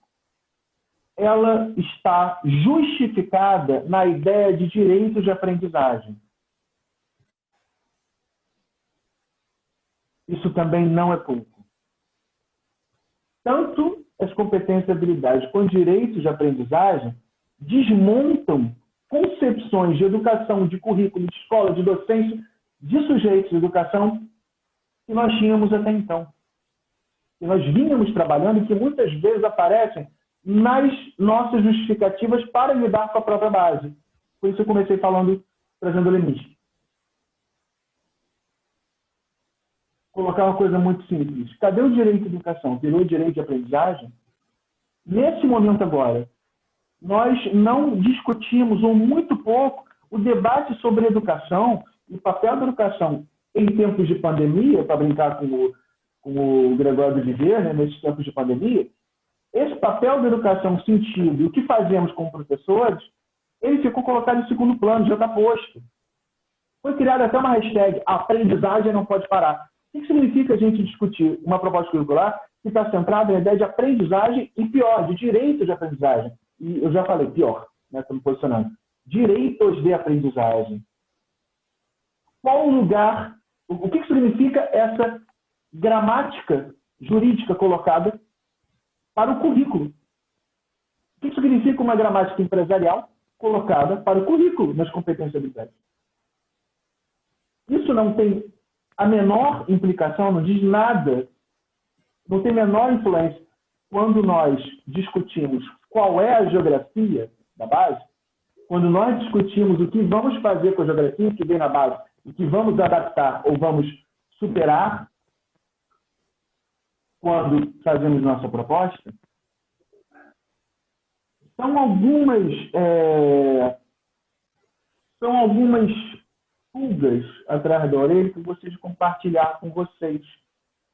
ela está justificada na ideia de direito de aprendizagem. Isso também não é pouco. Tanto as competências e habilidades quanto direitos de aprendizagem desmontam concepções de educação, de currículo, de escola, de docência, de sujeitos de educação que nós tínhamos até então. Que nós vínhamos trabalhando e que muitas vezes aparecem nas nossas justificativas para lidar com a própria base. Por isso eu comecei trazendo o limite. Colocar uma coisa muito simples. Cadê o direito de educação? Virou direito de aprendizagem? nesse momento agora, nós não discutimos, ou muito pouco, o debate sobre educação e o papel da educação em tempos de pandemia, para brincar com o Gregório de Viver, né, nesses tempos de pandemia, esse papel da educação sentido e o que fazemos com professores, ele ficou colocado em segundo plano, já está posto. Foi criada até uma hashtag, aprendizagem não pode parar. O que significa a gente discutir uma proposta curricular que está centrada na ideia de aprendizagem e, pior, de direito de aprendizagem? E eu já falei, pior, né, estou me posicionando. Direitos de aprendizagem. Qual o lugar, o que significa essa gramática jurídica colocada para o currículo? O que significa uma gramática empresarial colocada para o currículo nas competências habilitantes? Isso não tem a menor implicação, não diz nada, não tem a menor influência quando nós discutimos qual é a geografia da base, quando nós discutimos o que vamos fazer com a geografia que vem na base, o que vamos adaptar ou vamos superar quando fazemos nossa proposta. São algumas pulgas atrás da orelha que eu gostaria de compartilhar com vocês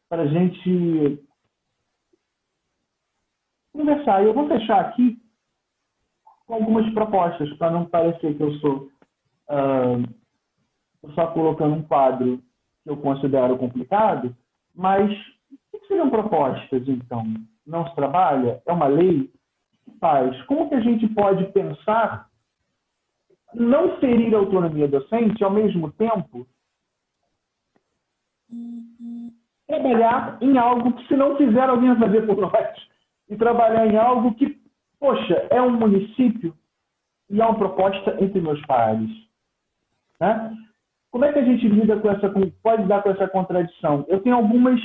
para a gente conversar. Eu vou fechar aqui com algumas propostas, para não parecer que eu sou só colocando um quadro que eu considero complicado, mas o que seriam propostas, então? Não se trabalha? É uma lei? O que faz? Como que a gente pode pensar não ferir a autonomia docente e, ao mesmo tempo, trabalhar em algo que, se não fizer, alguém vai fazer por nós, e trabalhar em algo que, poxa, é um município e é uma proposta entre meus pares. Né? Como é que a gente lida com essa, pode lidar com essa contradição? Eu tenho algumas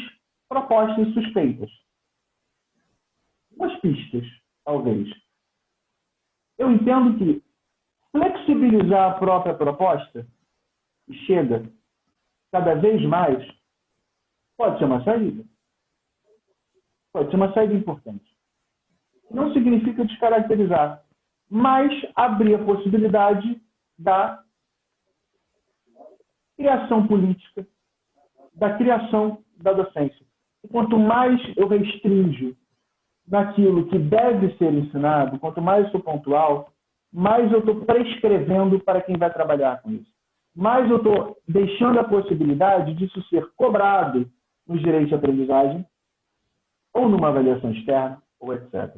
propostas suspeitas. Umas pistas, talvez. Eu entendo que flexibilizar a própria proposta, e chega cada vez mais, pode ser uma saída. Pode ser uma saída importante. Não significa descaracterizar, mas abrir a possibilidade da criação política, da criação da docência. E quanto mais eu restringo naquilo que deve ser ensinado, quanto mais eu sou pontual, mais eu estou prescrevendo para quem vai trabalhar com isso. Mais eu estou deixando a possibilidade disso ser cobrado nos direitos de aprendizagem, ou numa avaliação externa, ou etc.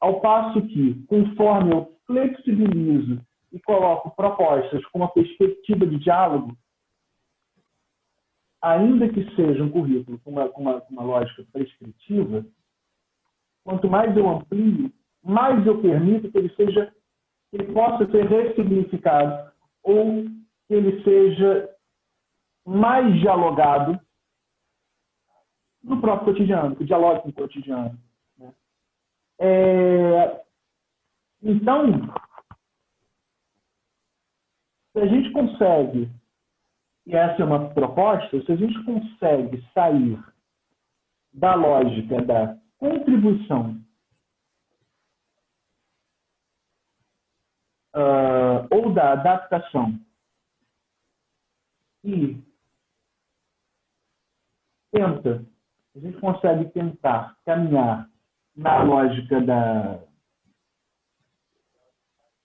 Ao passo que, conforme eu flexibilizo e coloco propostas com uma perspectiva de diálogo, ainda que seja um currículo com uma lógica prescritiva, quanto mais eu amplio, mais eu permito que ele possa ser ressignificado ou que ele seja mais dialogado no próprio cotidiano, que dialogue com o cotidiano. Né? Então, se a gente consegue, e essa é uma proposta, se a gente consegue sair da lógica da contribuição ou da adaptação e a gente consegue tentar caminhar na lógica da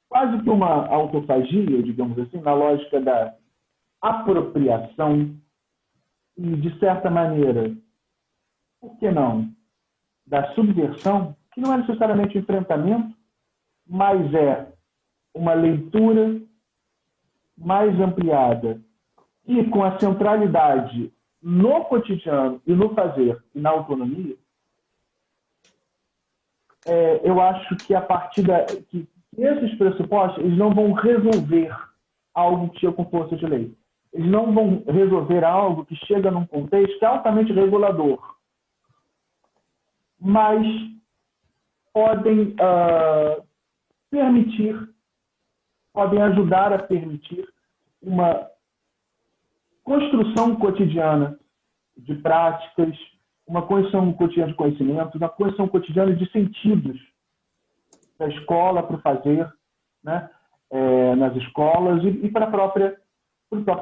quase que uma autofagia, digamos assim, na lógica da apropriação e, de certa maneira, por que não, da subversão, que não é necessariamente um enfrentamento, mas é uma leitura mais ampliada e com a centralidade no cotidiano e no fazer e na autonomia, eu acho que a partir que esses pressupostos eles não vão resolver algo que chega com força de lei. Eles não vão resolver algo que chega num contexto altamente regulador, mas podem podem ajudar a permitir uma construção cotidiana de práticas, uma construção cotidiana de conhecimentos, uma construção cotidiana de sentidos para a escola, para o fazer, né? Nas escolas e para o próprio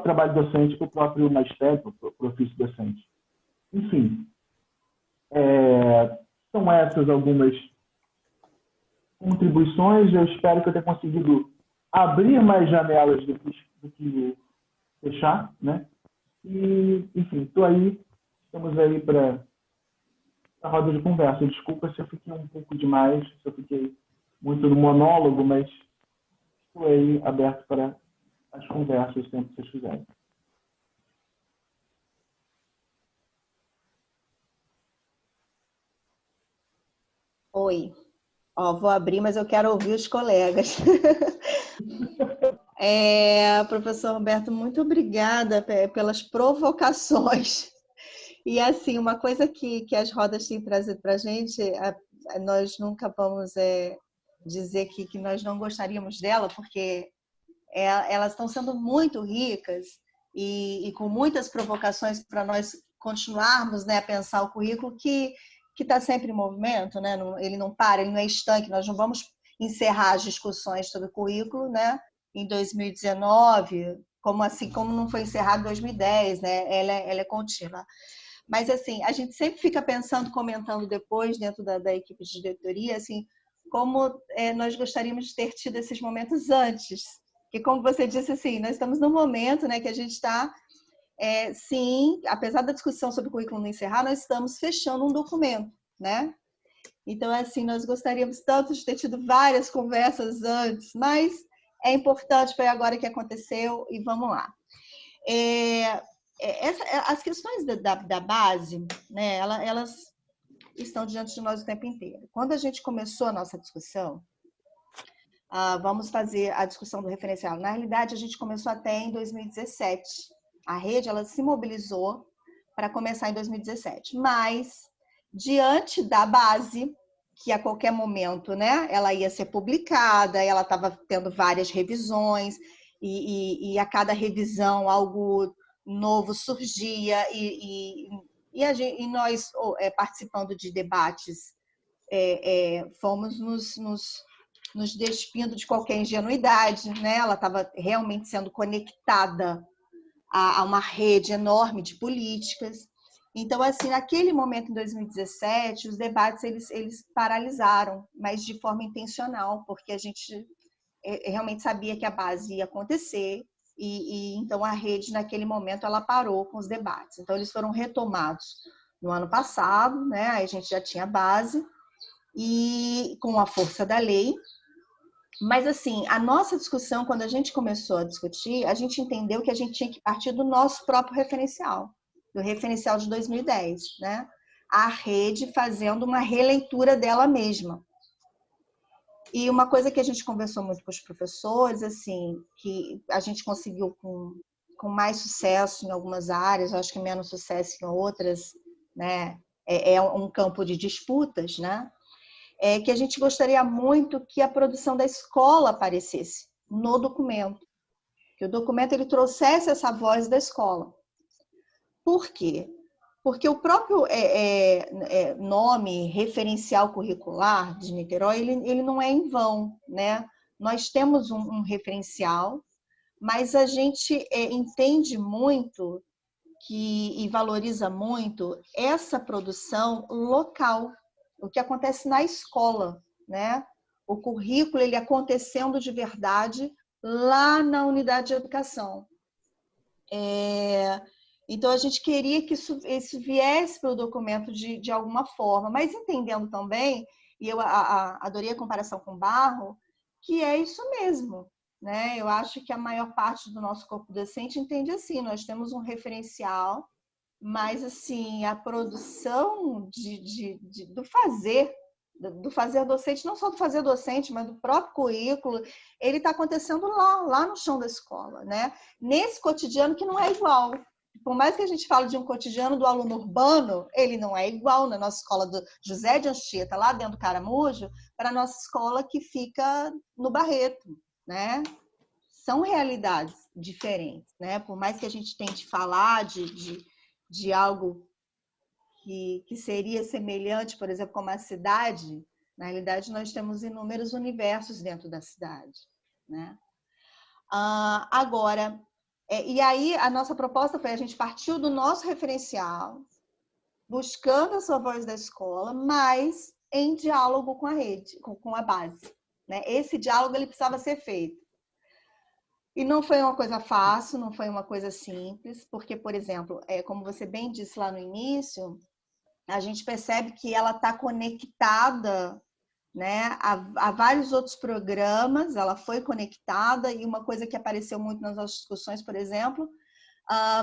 trabalho docente, para o próprio magistério, para o ofício docente. Enfim, são essas algumas contribuições. Eu espero que eu tenha conseguido abrir mais janelas do que fechar, né? E, enfim, estamos aí para a roda de conversa. Desculpa se eu fiquei um pouco demais, se eu fiquei muito no monólogo, mas estou aí aberto para as conversas, o tempo que vocês quiserem. Oi. Vou abrir, mas eu quero ouvir os colegas. Professor Roberto, muito obrigada pelas provocações. E, assim, uma coisa que as rodas têm trazido para a gente, nós nunca vamos dizer que nós não gostaríamos dela, porque elas estão sendo muito ricas e com muitas provocações para nós continuarmos, né, a pensar o currículo que está sempre em movimento, né? Ele não para, ele não é estanque, nós não vamos encerrar as discussões sobre o currículo, né, em 2019, como não foi encerrado em 2010, né? Ela é contínua. Mas, assim, a gente sempre fica pensando, comentando depois, dentro da equipe de diretoria, assim, como nós gostaríamos de ter tido esses momentos antes. Que, como você disse, assim, nós estamos num momento, né, que a gente está, sim, apesar da discussão sobre o currículo não encerrar, nós estamos fechando um documento, né? Então, assim, nós gostaríamos tanto de ter tido várias conversas antes, mas é importante, foi agora que aconteceu e vamos lá. As questões da base, né, elas estão diante de nós o tempo inteiro. Quando a gente começou a nossa discussão, vamos fazer a discussão do referencial. Na realidade, a gente começou até em 2017. A rede, ela se mobilizou para começar em 2017. Mas, diante da base, que a qualquer momento, né, ela ia ser publicada, ela estava tendo várias revisões, e a cada revisão algo novo surgia, e nós, participando de debates, fomos nos despindo de qualquer ingenuidade, né? Ela estava realmente sendo conectada a uma rede enorme de políticas. Então, assim, naquele momento, em 2017, os debates eles paralisaram, mas de forma intencional, porque a gente realmente sabia que a base ia acontecer, e então a rede, naquele momento, ela parou com os debates. Então, eles foram retomados no ano passado, né? Aí a gente já tinha base, e com a força da lei. Mas, assim, a nossa discussão, quando a gente começou a discutir, a gente entendeu que a gente tinha que partir do nosso próprio referencial, do referencial de 2010, né? A rede fazendo uma releitura dela mesma. E uma coisa que a gente conversou muito com os professores, assim, que a gente conseguiu com mais sucesso em algumas áreas, acho que menos sucesso em outras, né? É um campo de disputas, né? Que a gente gostaria muito que a produção da escola aparecesse no documento, que o documento ele trouxesse essa voz da escola. Por quê? Porque o próprio nome referencial curricular de Niterói, ele não é em vão, né? Nós temos um referencial, mas a gente entende muito e valoriza muito essa produção local, o que acontece na escola, né? O currículo ele acontecendo de verdade lá na unidade de educação. Então, a gente queria que isso viesse para o documento de alguma forma, mas entendendo também, e eu adorei a comparação com o Barro, que é isso mesmo, né? Eu acho que a maior parte do nosso corpo docente entende assim, nós temos um referencial, mas, assim, a produção do fazer docente, não só do fazer docente, mas do próprio currículo, ele está acontecendo lá no chão da escola, né? Nesse cotidiano que não é igual. Por mais que a gente fale de um cotidiano do aluno urbano, ele não é igual na nossa escola do José de Anchieta, lá dentro do Caramujo, para a nossa escola que fica no Barreto, né? São realidades diferentes, né? Por mais que a gente tente falar de algo que seria semelhante, por exemplo, como a cidade, Na realidade, nós temos inúmeros universos dentro da cidade, né? Agora, e aí a nossa proposta foi, a gente partiu do nosso referencial, buscando a sua voz da escola, mas em diálogo com a rede, com a base, né? Esse diálogo ele precisava ser feito. E não foi uma coisa fácil, não foi uma coisa simples, porque, por exemplo, como você bem disse lá no início, a gente percebe que ela está conectada, né, a vários outros programas, ela foi conectada, e uma coisa que apareceu muito nas nossas discussões, por exemplo,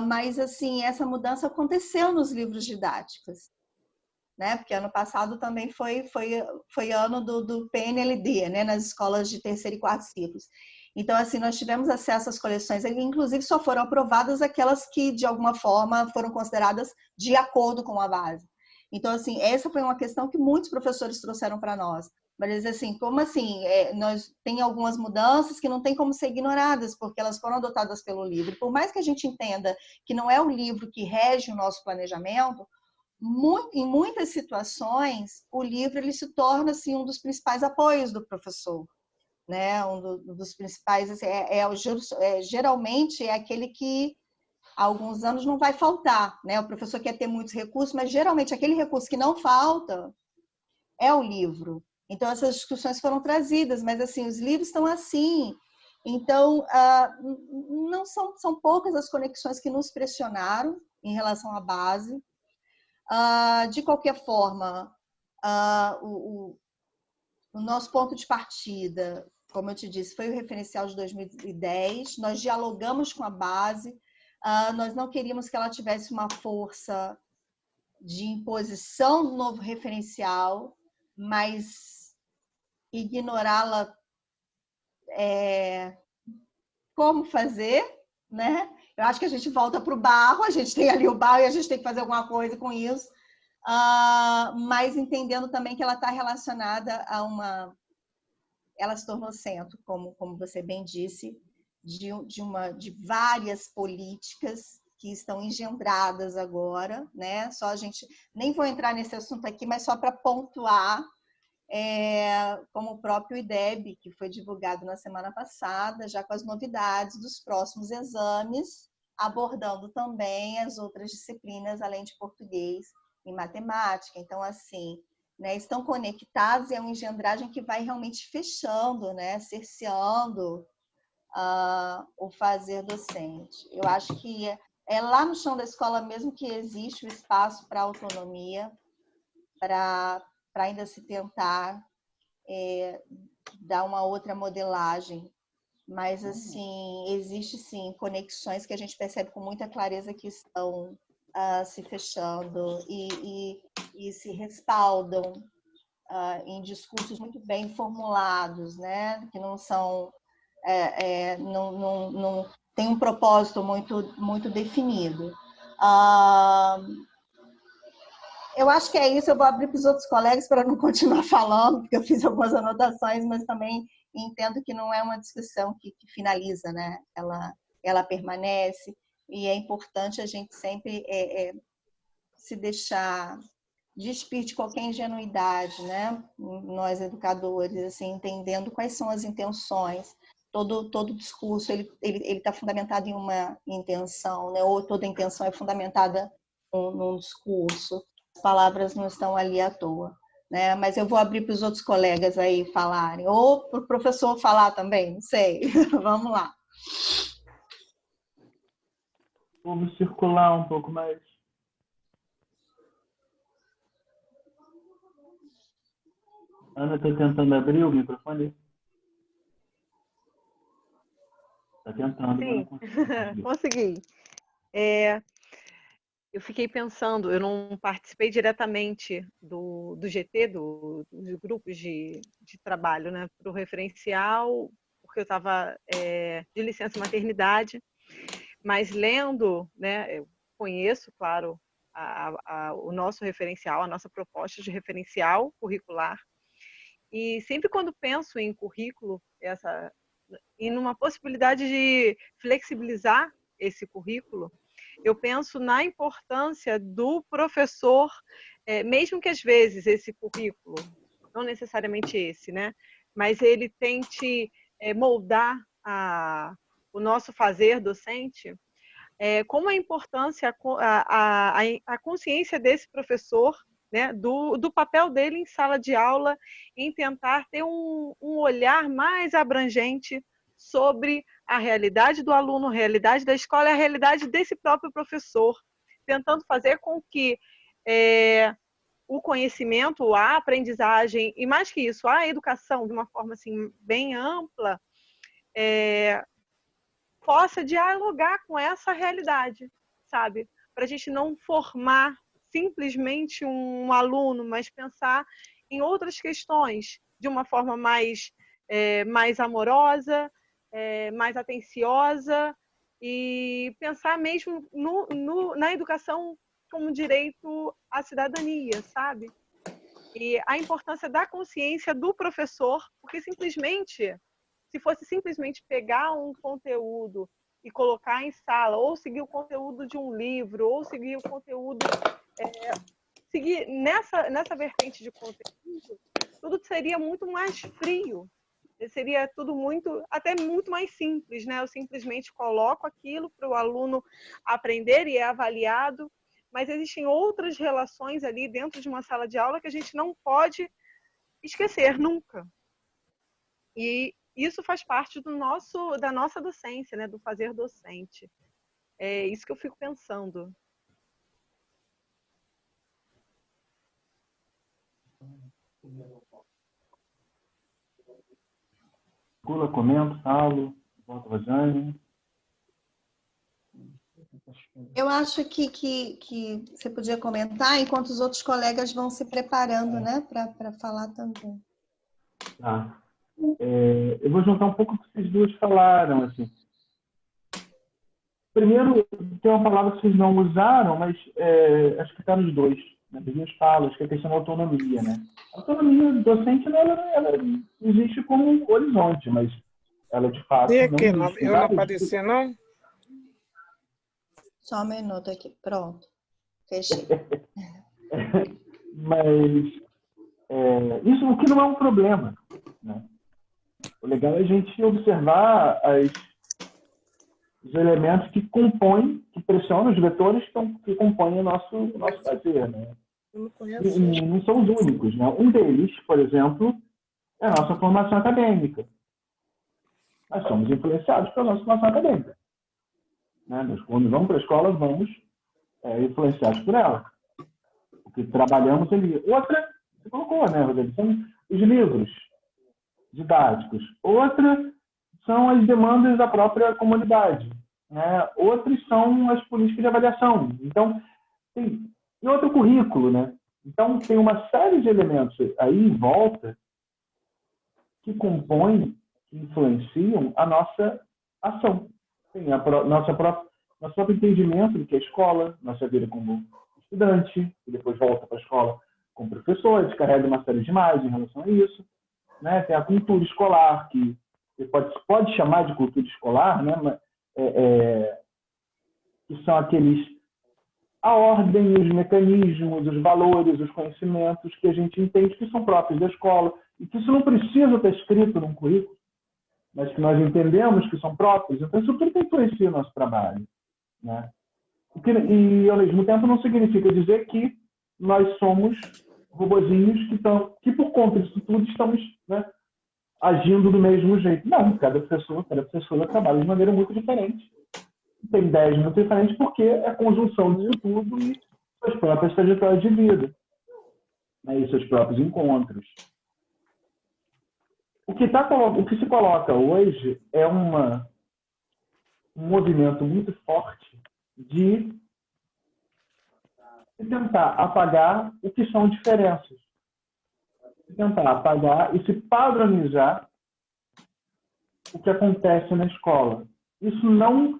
mas assim, essa mudança aconteceu nos livros didáticos, né? Porque ano passado também foi ano do PNLD, né? Nas escolas de terceiro e quarto ciclos. Então, assim, nós tivemos acesso às coleções, e inclusive só foram aprovadas aquelas que, de alguma forma, foram consideradas de acordo com a base. Então, assim, essa foi uma questão que muitos professores trouxeram para nós. Mas, assim, como assim? Nós tem algumas mudanças que não tem como ser ignoradas, porque elas foram adotadas pelo livro. Por mais que a gente entenda que não é o livro que rege o nosso planejamento, em muitas situações, o livro ele se torna assim, um dos principais apoios do professor, né? Dos principais, assim, geralmente é aquele que há alguns anos não vai faltar, né? O professor quer ter muitos recursos, mas geralmente aquele recurso que não falta é o livro. Então essas discussões foram trazidas, mas assim os livros estão assim. Então não são poucas as conexões que nos pressionaram em relação à base. De qualquer forma, o nosso ponto de partida, como eu te disse, foi o referencial de 2010. Nós dialogamos com a base, nós não queríamos que ela tivesse uma força de imposição do novo referencial, mas ignorá-la como fazer, né? Eu acho que a gente volta para o barro, a gente tem ali o barro e a gente tem que fazer alguma coisa com isso, mas entendendo também que ela está relacionada a uma... Ela se tornou centro, como você bem disse, de várias políticas que estão engendradas agora, né? Só a gente... Nem vou entrar nesse assunto aqui, mas só para pontuar, como o próprio IDEB, que foi divulgado na semana passada, já com as novidades dos próximos exames, abordando também as outras disciplinas, além de português e matemática. Então, assim, né, estão conectados e é uma engendragem que vai realmente fechando, né, cerceando o fazer docente. Eu acho que é lá no chão da escola mesmo que existe o espaço para autonomia, para ainda se tentar dar uma outra modelagem. Mas, assim, existe, sim, conexões que a gente percebe com muita clareza que estão se fechando e se respaldam em discursos muito bem formulados, né? Que não são... não tem um propósito muito definido. Eu acho que é isso, eu vou abrir para os outros colegas para não continuar falando, porque eu fiz algumas anotações, mas também entendo que não é uma discussão que finaliza, né? Ela permanece e é importante a gente sempre se deixar despir de qualquer ingenuidade, né? Nós educadores, assim, entendendo quais são as intenções. Todo discurso ele está fundamentado em uma intenção, né? Ou toda intenção é fundamentada num discurso. As palavras não estão ali à toa, né? Mas eu vou abrir para os outros colegas aí falarem, ou para o professor falar também, não sei. Vamos lá. Vamos circular um pouco mais. Ana, estou tentando abrir o microfone. Está tentando, sim. mas não consegui. Eu fiquei pensando, eu não participei diretamente do GT, dos grupos de trabalho, né, para o referencial, porque eu estava de licença maternidade, mas lendo, né, eu conheço, claro, o nosso referencial, a nossa proposta de referencial curricular, e sempre quando penso em currículo, e numa possibilidade de flexibilizar esse currículo, eu penso na importância do professor, mesmo que às vezes esse currículo não necessariamente esse, né? Mas ele tente moldar o nosso fazer docente, como a importância, a consciência desse professor, né, do papel dele em sala de aula, em tentar ter um olhar mais abrangente sobre a realidade do aluno, a realidade da escola e a realidade desse próprio professor, tentando fazer com que o conhecimento, a aprendizagem, e mais que isso, a educação, de uma forma assim, bem ampla, possa dialogar com essa realidade, sabe? Para a gente não formar simplesmente um aluno, mas pensar em outras questões de uma forma mais amorosa, mais atenciosa, e pensar mesmo na educação como direito à cidadania, sabe? E a importância da consciência do professor, porque se fosse simplesmente pegar um conteúdo e colocar em sala, ou seguir o conteúdo de um livro, ou seguir o conteúdo, seguir nessa vertente de conteúdo, tudo seria muito mais frio, seria tudo até muito mais simples, né? Eu simplesmente coloco aquilo para o aluno aprender e é avaliado, mas existem outras relações ali dentro de uma sala de aula que a gente não pode esquecer nunca. E isso faz parte da nossa docência, né? Do fazer docente. É isso que eu fico pensando. Pula, comento, falo, volta, Rosane. Eu acho que você podia comentar enquanto os outros colegas vão se preparando, né, para falar também. Tá. Eu vou juntar um pouco o que vocês duas falaram. Assim. Primeiro, tem uma palavra que vocês não usaram, mas acho que está nos dois. Nas duas falas, que é a questão da autonomia. Né? A autonomia docente ela existe como um horizonte, mas ela, de fato, não existe. Eu não apareci, não? Só um minuto aqui. Pronto. Fechei. Mas isso o que não é um problema. Né? O legal é a gente observar os elementos que compõem, que pressionam os vetores que compõem o nosso fazer. Né? Eu não conheço. Não são os únicos. Né? Um deles, por exemplo, é a nossa formação acadêmica. Nós somos influenciados pela nossa formação acadêmica. Né? Nós, quando vamos para a escola, vamos influenciados por ela. Porque trabalhamos ali. Outra, você colocou, né, Rodrigo? São os livros didáticos. Outra são as demandas da própria comunidade. Né? Outras são as políticas de avaliação. Então, e outro currículo. Né? Então, tem uma série de elementos aí em volta que compõem, que influenciam a nossa ação. Tem nosso próprio entendimento do que é escola, nossa vida como estudante, e depois volta para a escola como professor, descarrega uma série de imagens em relação a isso. Né? Tem a cultura escolar, que você pode chamar de cultura escolar, né? Que são a ordem, os mecanismos, os valores, os conhecimentos que a gente entende que são próprios da escola, e que isso não precisa estar escrito num currículo, mas que nós entendemos que são próprios. Então, isso tudo influencia o nosso trabalho. Né? E, ao mesmo tempo, não significa dizer que nós somos robozinhos que por conta disso tudo, estamos, né, agindo do mesmo jeito. Não, cada pessoa trabalha de maneira muito diferente. Tem ideias muito diferentes porque é a conjunção disso tudo e suas próprias trajetórias de vida. Né, e seus próprios encontros. O que se coloca hoje é um movimento muito forte de tentar apagar o que são diferenças. De tentar apagar e se padronizar o que acontece na escola. Isso não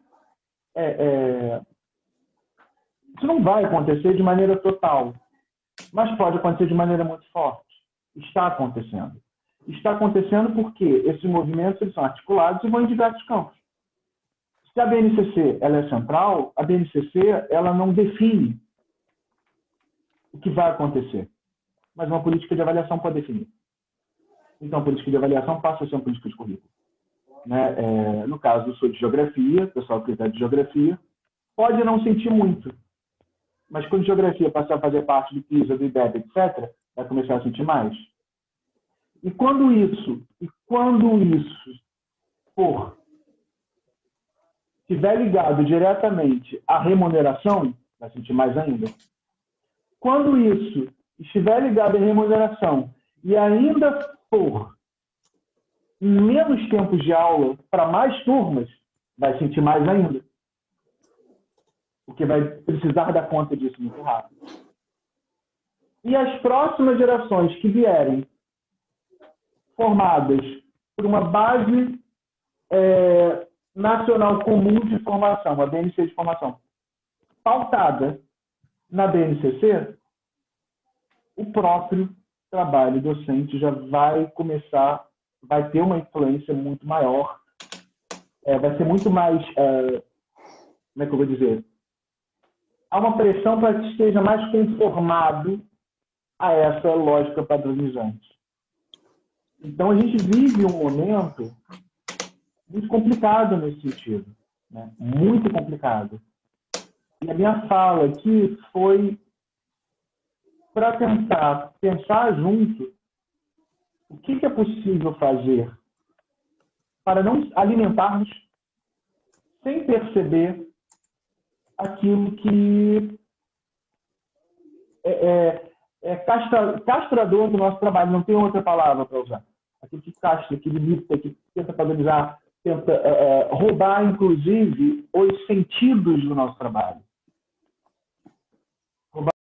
vai acontecer de maneira total, mas pode acontecer de maneira muito forte. Está acontecendo. Está acontecendo porque esses movimentos eles são articulados e vão em diversos campos. Se a BNCC ela é central, a BNCC ela não define o que vai acontecer, mas uma política de avaliação pode definir. Então, a política de avaliação passa a ser uma política de currículo. Né? No caso, eu sou de geografia, o pessoal que é de geografia pode não sentir muito, mas quando a geografia passar a fazer parte do PISA, do IBEB, etc., vai começar a sentir mais. E quando isso estiver ligado diretamente à remuneração, vai sentir mais ainda. Quando isso estiver ligado à remuneração e ainda for menos tempos de aula para mais turmas, vai sentir mais ainda. Porque vai precisar dar conta disso muito rápido. E as próximas gerações que vierem formadas por uma base nacional comum de formação, a BNCC de formação, pautada na BNCC, o próprio trabalho docente já vai começar, vai ter uma influência muito maior, vai ser muito mais, como é que eu vou dizer? Há uma pressão para que esteja mais conformado a essa lógica padronizante. Então, a gente vive um momento muito complicado nesse sentido, né? Muito complicado. E a minha fala aqui foi para tentar pensar junto o que é possível fazer para não alimentarmos sem perceber aquilo que é castrador do nosso trabalho, não tem outra palavra para usar. Aquilo que castra, que limita, que tenta padronizar, tenta roubar, inclusive, os sentidos do nosso trabalho.